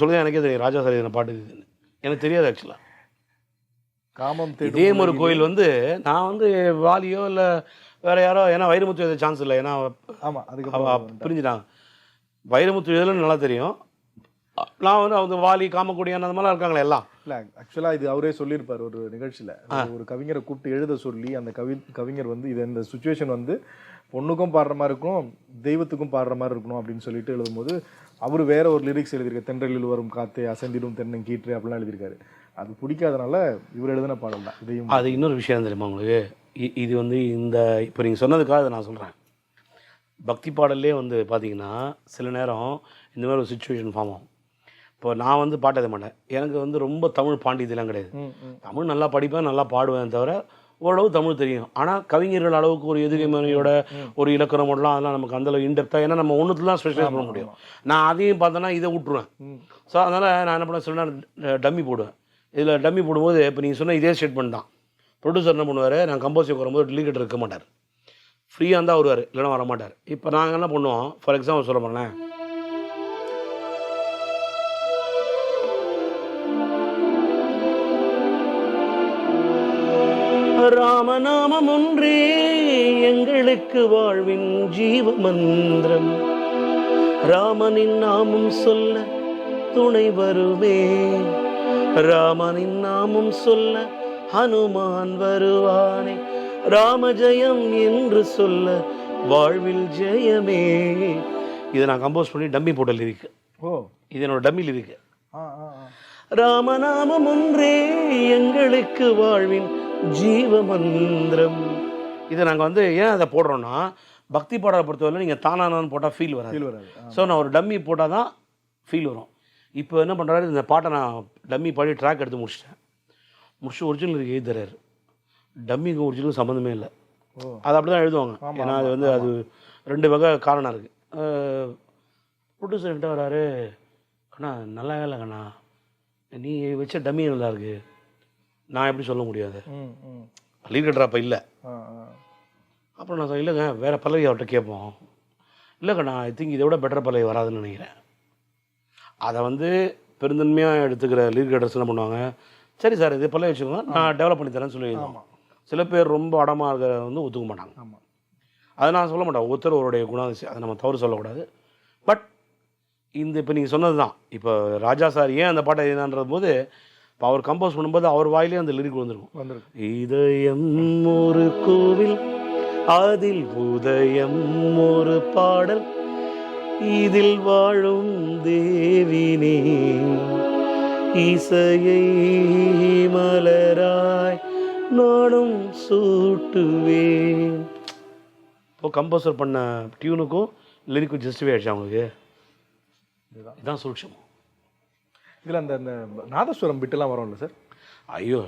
சொல்லுங்கள் எனக்கே தெரியும் ராஜா சார் இதில் பாட்டு இதுன்னு எனக்கு தெரியாது ஆக்சுவலாக. காமம் இதே ஒரு கோயில் வந்து நான் வந்து வாலியோ இல்லை வேறு யாரோ, ஏன்னா வைரமுத்து எழுத சான்ஸ் இல்லை. ஏன்னா ஆமாம், அதுக்கு பிரிஞ்சுட்டாங்க. வைரமுத்து எழுதலன்னு நல்லா தெரியும். நான் வந்து அவங்க வாலி காமக்குடியான் அந்த மாதிரிலாம் இருக்காங்களே எல்லாம். இல்லை, ஆக்சுவலாக இது அவரே சொல்லியிருப்பார் ஒரு நிகழ்ச்சியில். ஒரு கவிஞரை கூப்பிட்டு எழுத சொல்லி அந்த கவிஞர் வந்து இது இந்த சுச்சுவேஷன் வந்து பொண்ணுக்கும் பாடுற மாதிரி இருக்கும், தெய்வத்துக்கும் பாடுற மாதிரி இருக்கணும் அப்படின்னு சொல்லிட்டு எழுதும்போது அவர் வேற ஒரு லிரிக்ஸ் எழுதியிருக்காரு. தென்றலில் வரும் காத்தே அசந்திடும் தென்னங்கீற்று அப்படிலாம் எழுதியிருக்காரு. அது பிடிக்காதனால இவர் எழுதின பாடல் தான் இதையும். அது இன்னொரு விஷயம் தெரியுமா உங்களுக்கு, இது வந்து இந்த இப்போ நீங்கள் சொன்னதுக்காக அதை நான் சொல்கிறேன். பக்தி பாடல்லே வந்து பார்த்தீங்கன்னா சில நேரம் இந்த மாதிரி ஒரு சுச்சுவேஷன் ஃபார்ம் ஆகும். இப்போ நான் வந்து பாட்டு எழுத மாட்டேன். எனக்கு வந்து ரொம்ப தமிழ் பாண்டியதெல்லாம் கிடையாது. தமிழ் நல்லா படிப்பேன், நல்லா பாடுவேன், தவிர ஓரளவு தமிழ் தெரியும். ஆனால் கவிஞர்கள் அளவுக்கு ஒரு எதுகைமனையோட ஒரு இலக்கணமோடலாம் அதெல்லாம் நமக்கு அந்தளவு இன்டெப்த்தாக, ஏன்னா நம்ம ஒன்றுத்துல தான் ஸ்பெஷலைஸ் பண்ண முடியும். நான் அதையும் பார்த்தேன்னா இதை விட்டுருவேன். ஸோ அதனால் நான் என்ன பண்ண சொன்னால் டம்மி போடுவேன். இதில் டம்மி போடும்போது இப்போ நீங்கள் சொன்ன இதே ஸ்டேட்மெண்ட் தான். ப்ரொடியூசர் என்ன பண்ணுவார், நான் கம்போசிங் வரும்போது டெலிகேட்டர் இருக்க மாட்டார், ஃப்ரீயாக இருந்தால் வருவார், இல்லைன்னா வர மாட்டார். இப்போ நாங்கள் என்ன பண்ணுவோம், ஃபார் எக்ஸாம்பிள் சொல்ல போனேன், ராமநாமம் ஒன்றே எங்களுக்கு வாழ்வின் ஜீவ மந்திரம், ராமனின் நாமம் சொல்ல துணை வருவே, ராமனின் நாமம் சொல்ல ஹனுமான் வருவானே, ராமஜெயம் என்று சொல்ல வாழ்வில் ஜெயமே. இதை நான் கம்போஸ் பண்ணி டம்மி போட்ட லிரிக்கு. இது என்னோட டம்மி லிரிக்கு. ராமநாமம் ஒன்றே எங்களுக்கு வாழ்வின் ஜீவ மந்திரம். இதை நாங்கள் வந்து ஏன் அதை போடுறோன்னா, பக்தி பாடலை பொறுத்தவரை நீங்கள் தானானு போட்டால் ஃபீல் வராது. ஸோ நான் ஒரு டம்மி போட்டால் தான் ஃபீல் வரும். இப்போ என்ன பண்ணுறாரு, இந்த பாட்டை நான் டம்மி பாடி ட்ராக் எடுத்து முடிச்சு ஒரிஜினல் எழுதுறாரு. டம்மிக்கு ஒரிஜினல் சம்மந்தமே இல்லை. அது அப்படி தான் எழுதுவாங்க. ஏன்னா அது வந்து அது ரெண்டு வகை காரணம் இருக்குது. ப்ரொடியூசர் கிட்ட வராரு, அண்ணா நல்லாவே இல்லை கண்ணா, நீ வச்ச டம்மி நல்லா இருக்கு, நான் எப்படி சொல்ல முடியாது, லீடர் அப்போ இல்லை. அப்புறம் நான் இல்லைங்க வேறு பல்லவி அவர்கிட்ட கேட்போம். இல்லைக்கண்ணா ஐ திங்க் இதை விட பெட்டர் பல்லவி வராதுன்னு நினைக்கிறேன். அதை வந்து பெருந்தன்மையாக எடுத்துக்கிற லீட் ரைடர்ஸ் என்ன பண்ணுவாங்க, சரி சார் இது பல்லவி வச்சுக்கோங்க நான் டெவலப் பண்ணி தரேன்னு சொல்லி எழுதுவாங்க. சில பேர் ரொம்ப அடமாக இருக்கிற வந்து ஒத்துக்க மாட்டாங்க. அதை நான் சொல்ல மாட்டேன், ஒருத்தருடைய குணாதிசயம், அதை நம்ம தவறு சொல்லக்கூடாது. பட் இந்த இப்போ நீங்கள் சொன்னது தான், இப்போ ராஜா சார் ஏன் அந்த பாட்டை எழுதினான்றது போது, இப்போ அவர் கம்போஸ் பண்ணும்போது அவர் வாயிலே அந்த லிரிக் வந்திருக்கும். இதயம் ஒரு கோவில் அதில் உதயம் ஒரு பாடல், இதில் வாழும் தேவினே இசையை மலராய் நானும் சூட்டுவேன். இப்போ கம்போசர் பண்ண டியூனுக்கும் லிரிக்கும் ஜஸ்டிஃபை ஆயிடுச்சு அவங்களுக்கு. இதுதான் சூட்சம். இதில் அந்த நாதஸ்வரம் பிட்டுலாம் வரும்ல சார்? ஐயோ,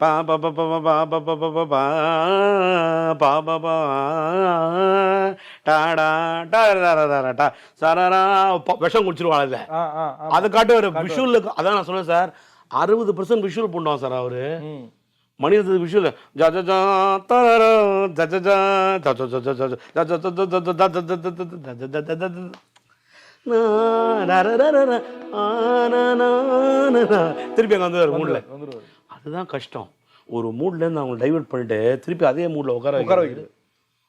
பா பா பா பா பா பா பா பா பா பா பா பா டாடா டா சரரா விஷம் குடிச்சிருவாள். அதை காட்டு ஒரு விஷுவலுக்கு. அதான் நான் சொன்னேன் சார், 60% விஷுவல் பண்ணுவான் சார் அவரு. மணிரத்னத்துக்கு விஷுவல் ஜஜஜா தரரா ஜஜஜா திருப்பி அங்கே வந்து மூடில். அதுதான் கஷ்டம். ஒரு மூட்லேருந்து அவங்க டைவர்ட் பண்ணிட்டு திருப்பி அதே மூடில் உட்கார வைக்கிறது.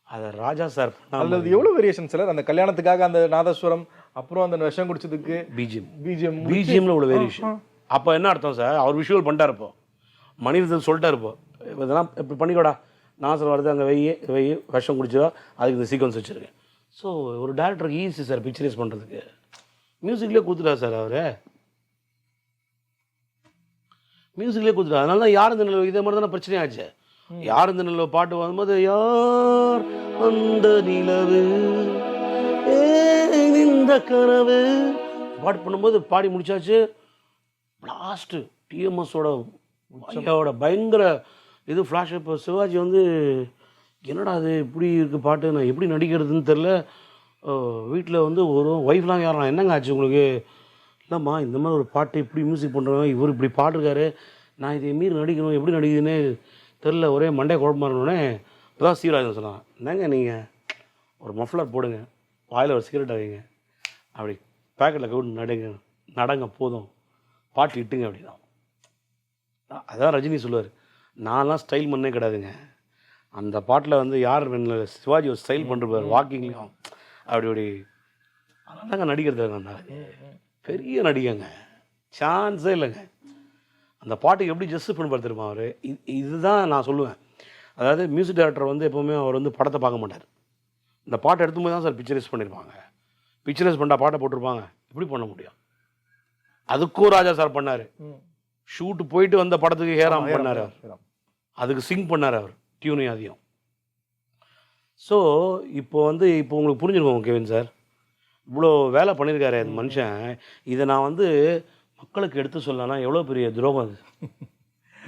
அதை ராஜா சார் அல்லது எவ்வளோ வேரியேஷன் சார் அந்த கல்யாணத்துக்காக அந்த நாதஸ்வரம், அப்புறம் அந்த விஷம் குடிச்சதுக்கு பிஜிஎம்ல இவ்வளோ வேரியேஷன். அப்போ என்ன அர்த்தம் சார், அவர் விஷுவல் பண்ணிட்டார். இப்போ மணிரத்னம் சொல்லிட்டார், இப்போ இதெல்லாம் இப்படி பண்ணிக்கோடா, நாசர் வருது அங்கே வெய்ய விஷம் குடிச்சதோ அதுக்கு இந்த சீக்வன்ஸ் வச்சுருக்கேன். ஸோ ஒரு டேரக்டருக்கு ஈஸி சார் பிக்சரைஸ் பண்ணுறதுக்கு. மியூசிக்லேயே கொடுத்துட்டார் சார் அவர், மியூசிக்லேயே கொடுத்துட்டார். அதனால தான் யார் இந்த நிலவு இதே மாதிரி தானே பிரச்சனையாச்சு. யார் இந்த நிலவு பாட்டு வரும்போது யார் அந்த நிலவு இந்த கனவு பாட்டு பண்ணும்போது பாடி முடிச்சாச்சு. லாஸ்ட்டு டிஎம்எஸோட பயங்கர இது ஃப்ளாஷ். இப்போ சிவாஜி வந்து என்னடா அது இப்படி இருக்குது பாட்டு, நான் எப்படி நடிக்கிறதுன்னு தெரில. வீட்டில் வந்து ஒரு ஒய்ஃப்லாம் யாரும் என்னங்க ஆச்சு உங்களுக்கு, இல்லைம்மா இந்த மாதிரி ஒரு பாட்டு இப்படி மியூசிக் பண்ணுறோம், இவர் இப்படி பாட்டுருக்காரு, நான் இதை மீறி நடிக்கணும், எப்படி நடிக்குதுன்னு தெரில, ஒரே மண்டே குழம்பு இருந்தோடனே இப்போதான் சீராஜன் சொன்னான், என்னங்க நீங்கள் ஒரு மஃப்ளர் போடுங்க, வாயில் ஒரு சிகரெட் வைங்க, அப்படி பேக்கெட்டில் கவுட்டு நடங்க போதும், பாட்டு இட்டுங்க அப்படின்னா. அதான் ரஜினி சொல்லுவார், நான்லாம் ஸ்டைல் பண்ணே கிடையாதுங்க, அந்த பாட்டில் வந்து யார் சிவாஜி ஒரு ஸ்டைல் பண்ணிருப்பார் வாக்கிங்லையும் அப்படி அதெல்லாங்க நடிக்கிறது. நான் பெரிய நடிகங்க, சான்ஸே இல்லைங்க. அந்த பாட்டுக்கு எப்படி ஜஸ்ட் பண்ணி பார்த்துருப்பான் அவர். இதுதான் நான் சொல்லுவேன். அதாவது மியூசிக் டைரக்டர் வந்து எப்போவுமே அவர் வந்து படத்தை பார்க்க மாட்டார். இந்த பாட்டை எடுத்தும்போது தான் சார் பிக்சரைஸ் பண்ணியிருப்பாங்க. பிக்சரைஸ் பண்ணா பாட்டை போட்டிருப்பாங்க, எப்படி பண்ண முடியும். அதுக்கும் ராஜா சார் பண்ணார். ஷூட்டு போயிட்டு வந்த படத்துக்கு ஹேராம் பண்ணார் அவர், அதுக்கு சிங் பண்ணார் அவர் டியூனையும் அதையும். ஸோ இப்போ உங்களுக்கு புரிஞ்சிருக்கோம் கெவின் சார், இவ்வளோ வேலை பண்ணியிருக்காரு அந்த மனுஷன். இதை நான் வந்து மக்களுக்கு எடுத்து சொல்லனா எவ்வளோ பெரிய துரோகம் அது,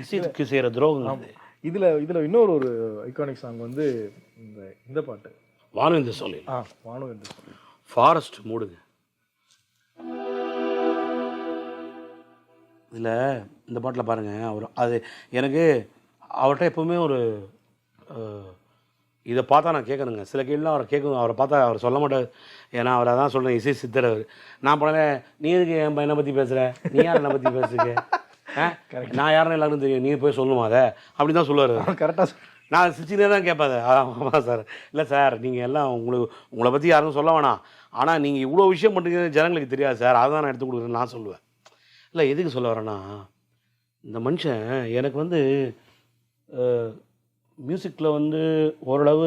இசைக்கு செய்கிற துரோகம் அது. இதில் இன்னொரு ஒரு ஐகானிக் சாங் வந்து இந்த பாட்டு வானம் இந்த சொல்லி, வானம் இந்த சொல்லி, ஃபாரஸ்ட் மூடுங்க. இதில் இந்த பாட்டில் பாருங்கள், அவர் அது எனக்கு அவர்கிட்ட எப்போவுமே ஒரு இதை பார்த்தா நான் கேட்கணுங்க. சில கேள்விலாம் அவரை கேட்கணும், அவரை பார்த்தா அவர் சொல்ல மாட்டார். ஏன்னா அவர் அதான் சொல்கிறேன், இசை சித்தர் அவர். நான் போனே நீ எதுக்கு என் பையனை பற்றி பேசுகிற, நீ யார் என்னை பற்றி பேசுறீங்க, நான் யாருன்னு எல்லாருக்கும் தெரியும், நீ போய் சொல்லுமா அதை அப்படி தான் சொல்லுவார். கரெக்டாக நான் சிரிச்சினே தான் கேட்பாது. ஆமாம் சார், இல்லை சார் நீங்கள் எல்லாம் உங்களை பற்றி யாருக்கும் சொல்ல வேணாம், ஆனால் நீங்கள் இவ்வளோ விஷயம் பண்ணுறீங்கன்னு ஜனங்களுக்கு தெரியாது சார், அதை தான் நான் எடுத்து கொடுக்குறேன்னு நான் சொல்லுவேன். இல்லை எதுக்கு சொல்ல வரேன்னா, இந்த மனுஷன் எனக்கு வந்து மியூசிக்கில் வந்து ஓரளவு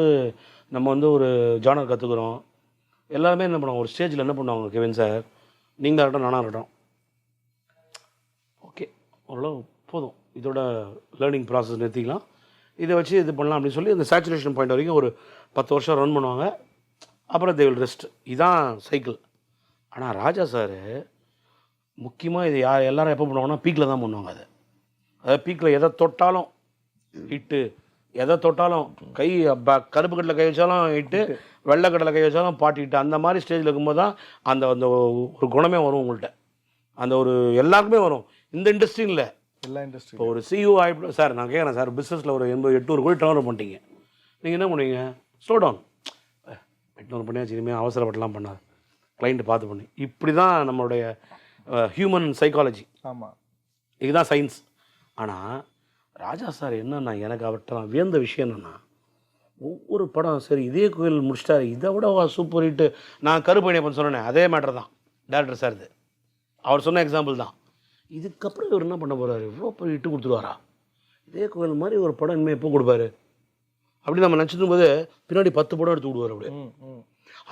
நம்ம வந்து ஒரு ஜானர் கற்றுக்குறோம். எல்லாருமே என்ன பண்ணுவாங்க, ஒரு ஸ்டேஜில் என்ன பண்ணுவாங்க கெவின் சார், நீங்கள் தான் இருக்கட்டும் நானாக இருக்கட்டும், ஓகே ஓரளவு போதும், இதோட லேர்னிங் ப்ராசஸ் நிறுத்திக்கலாம், இதை வச்சு இது பண்ணலாம் அப்படின்னு சொல்லி அந்த சேச்சுரேஷன் பாயிண்ட் வரைக்கும் ஒரு 10 வருஷம் ரன் பண்ணுவாங்க. அப்புறம் தே வில் ரெஸ்ட். இதுதான் சைக்கிள். ஆனால் ராஜா சார் முக்கியமாக இது எல்லாரும் எப்போ பண்ணுவாங்கன்னா பீக்கில் தான் பண்ணுவாங்க. அதாவது பீக்கில் எதை தொட்டாலும் ஹிட்டு, எதை தொட்டாலும் கை கருப்பு கட்டில் கை வச்சாலும் ஹிட்டு, வெள்ளை கட்டில் கை வச்சாலும் பாட்டு ஹிட்டு. அந்த மாதிரி ஸ்டேஜில் இருக்கும்போது தான் அந்த அந்த ஒரு குணமே வரும் உங்கள்கிட்ட, அந்த ஒரு எல்லாருக்குமே வரும். இந்த இண்டஸ்ட்ரி இல்லை, எல்லா இண்டஸ்ட்ரி. இப்போ ஒரு சிஇஓ ஆகிட்டு சார் நான் கேட்குறேன் சார், பிஸ்னஸில் ஒரு 80-800 கோடி டர்ன் பண்ணிட்டீங்க, நீங்கள் என்ன பண்ணுவீங்க, ஸ்லோ டவுன், 800 பண்ணியாச்சு, இனிமேல் அவசரப்பட்டுலாம் பண்ணாது, கிளைண்ட்டு பார்த்து பண்ணி. இப்படி தான் நம்மளுடைய ஹியூமன் சைக்காலஜி. ஆமாம், இதுதான் சயின்ஸ். ஆனால் ராஜா சார் என்னன்னா, எனக்கு அவர்கிட்ட நான் வியந்த விஷயம் என்னென்னா, ஒவ்வொரு படம் சரி இதே கோயில் முடிச்சிட்டாரு, இதை விட சூப்பர் ஹிட்டு. நான் கருப்பையப்பன் சொன்னேன், அதே மேட்டர் தான் டேரக்டர் சார், இது அவர் சொன்ன எக்ஸாம்பிள் தான். இதுக்கப்புறம் இவர் என்ன பண்ண போகிறாரு, இவ்வளோ பெரிய ஹிட்டு கொடுத்துருவாரா, இதே கோயில் மாதிரி ஒரு படம் இனிமேல் எப்போ கொடுப்பாரு அப்படி நம்ம நினச்சிடும் போது பின்னாடி 10 படம் எடுத்து விடுவார் அப்படி.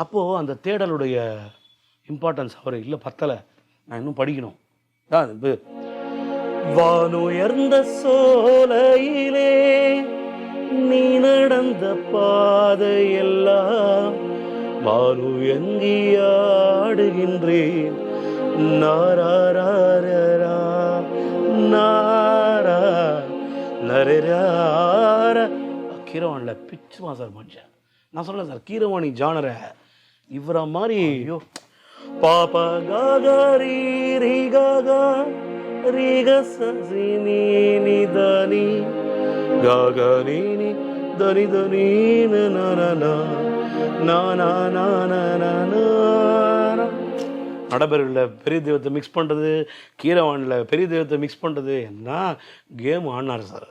அப்போது அந்த தேடலுடைய இம்பார்ட்டன்ஸ் அவர் இல்லை, பத்தலை, நான் இன்னும் படிக்கணும் தான். வானுயர்ந்த சோலையிலே நீ நடந்த பாதையெல்லாம் வானுயங்கி ஆடுகின்றேன், நாராரா நாரா நரரார. கீரவாணியில் பிச்சுமா சார் மனுஷன். நான் சொல்ல சார், கீரவாணி ஜானரை இவரை மாதிரி பாப்பா காகா ரீ ரீ காகா ரீக சசி நீ நீ தனி ககனி நீ தனி தனி நடைபெறல பெரிய தெய்வத்தை மிக்ஸ் பண்ணுறது, கீரவானில் பெரிய தெய்வத்தை மிக்ஸ் பண்ணுறது, என்ன கேம் ஆடினார் சார்.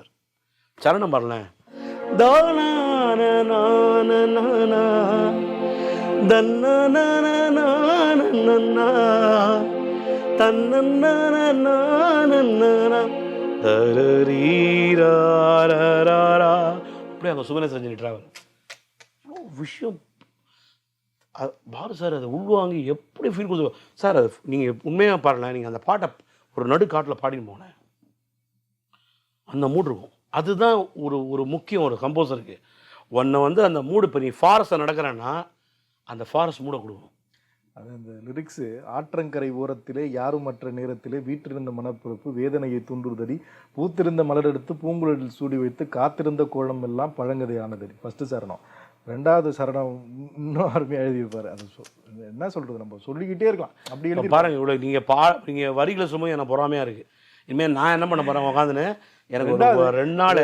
சரணம் பாருங்களேன். அப்படியே அங்கே சுகனேஷ் ரஞ்சனி டிராவல் விஷயம் பாரு சார். அதை உள்வாங்கி எப்படி ஃபீல் கொடுத்து சார். அது நீங்கள் உண்மையாக பாருங்களேன், நீங்கள் அந்த பாட்டை ஒரு நடுக்காட்டில் பாடின்னு போனேன், அந்த மூடு இருக்கும். அதுதான் ஒரு முக்கியம் ஒரு கம்போசருக்கு. ஒன்றை வந்து அந்த மூடு, இப்போ நீ ஃபாரஸ்ட்டில் நடக்கிறேன்னா அந்த ஃபாரஸ்ட் மூடை கொடுக்கும். அது அந்த லிரிக்ஸு, ஆற்றங்கரை ஓரத்திலே யாரும் மற்ற நேரத்திலே வீற்றிருந்த மனப்பிறப்பு வேதனையை தூண்டுதடி பூத்திருந்த மலரெடுத்து பூங்குழலில் சூடி வைத்து காத்திருந்த கோலம் எல்லாம் பழங்கதை ஆனதடி. ஃபஸ்ட்டு சரணம். ரெண்டாவது சரணம் இன்னும் அருமையாக எழுதியிருப்பார். அது என்ன சொல்கிறது, நம்ம சொல்லிக்கிட்டே இருக்கலாம். அப்படி எழுதி பாருங்க, இவ்வளோ நீங்கள் வரிகளை சும்மா எனக்கு பொறாமையாக இருக்குது. இனிமேல் நான் என்ன பண்ண போகிறேன், உட்காந்துன்னு எனக்கு ஒரு 2 நாள்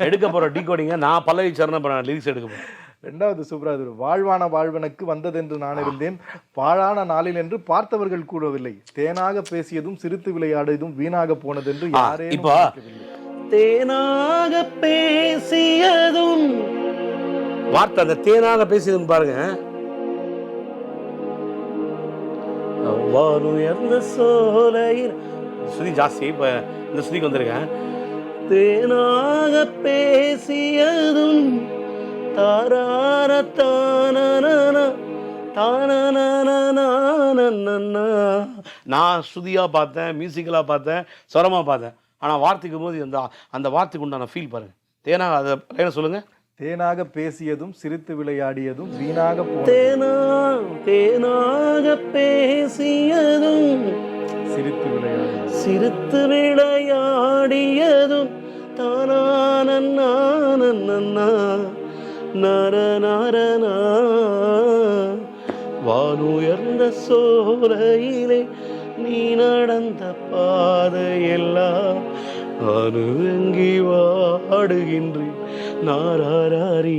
எடுக்க போகிற டீகோடிங்க, நான் பல்லவி சரணம் பண்ண லிரிக்ஸ் எடுக்க போகிறேன். ரெண்டாவது சூப்பராக வாழ்வான வாழ்வனுக்கு வந்ததென்று நான் இருந்தேன், பாழான நாளில் என்று பார்த்தவர்கள் கூடவில்லை, தேனாக பேசியதும் சிரித்து விளையாடியதும் வீணாக போனதென்று யாரே. இப்போ தேனாக பேசியதும் வார்த்தை, அந்த தேனாக பேசியதும் பாருங்க. சுதி ஜாஸ்தி, இப்ப இந்த சுதிக்கு வந்திருக்கேன். தேனாக பேசியதும் தாரார நான் ஸ்ருதியா பார்த்தேன், மியூசிக்கலா பார்த்தேன், ஸ்வரமா பார்த்தேன். ஆனா வார்த்தைக்கும் போது அந்த வார்த்தைக்கு உண்டான ஃபீல் பாருங்க. தேனாக அதை என்ன சொல்லுங்க. தேனாக பேசியதும் சிரித்து விளையாடியதும் வீணாக தேனாக பேசியதும் சிரித்து விளையாடியதும் வானுயர்ந்த சோலையிலே நீ நடந்த பாதையெல்லாம் அணுங்கி வாடுகின்றேன். நாராரி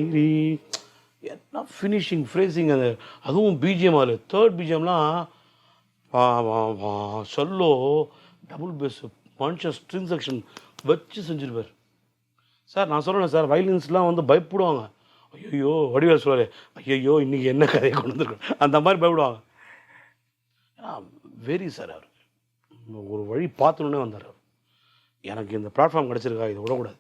என்ன ஃபினிஷிங் ஃப்ரேசிங். அது அதுவும் பிஜிஎம், அதில் 3rd பிஜிஎம்லாம் சொல்லோ டபுள் பேஸ் மனுஷன் ஸ்ட்ரிங் செக்ஷன் வச்சு செஞ்சிருப்பார் சார். நான் சொல்கிறேன் சார், வயலின்ஸ்லாம் வந்து பயப்படுவாங்க. ஐயோ வடிவேல் சொல்லுவார், ஐயோ இன்றைக்கி என்ன கதையை கொண்டு வந்துருக்கோம், அந்த மாதிரி பயப்படுவாங்க. ஏன்னா வெரி சார், அவர் ஒரு வழி பார்த்தோன்னே வந்தார். அவர் எனக்கு இந்த பிளாட்ஃபார்ம் கிடச்சிருக்கா, இதை விடக்கூடாது.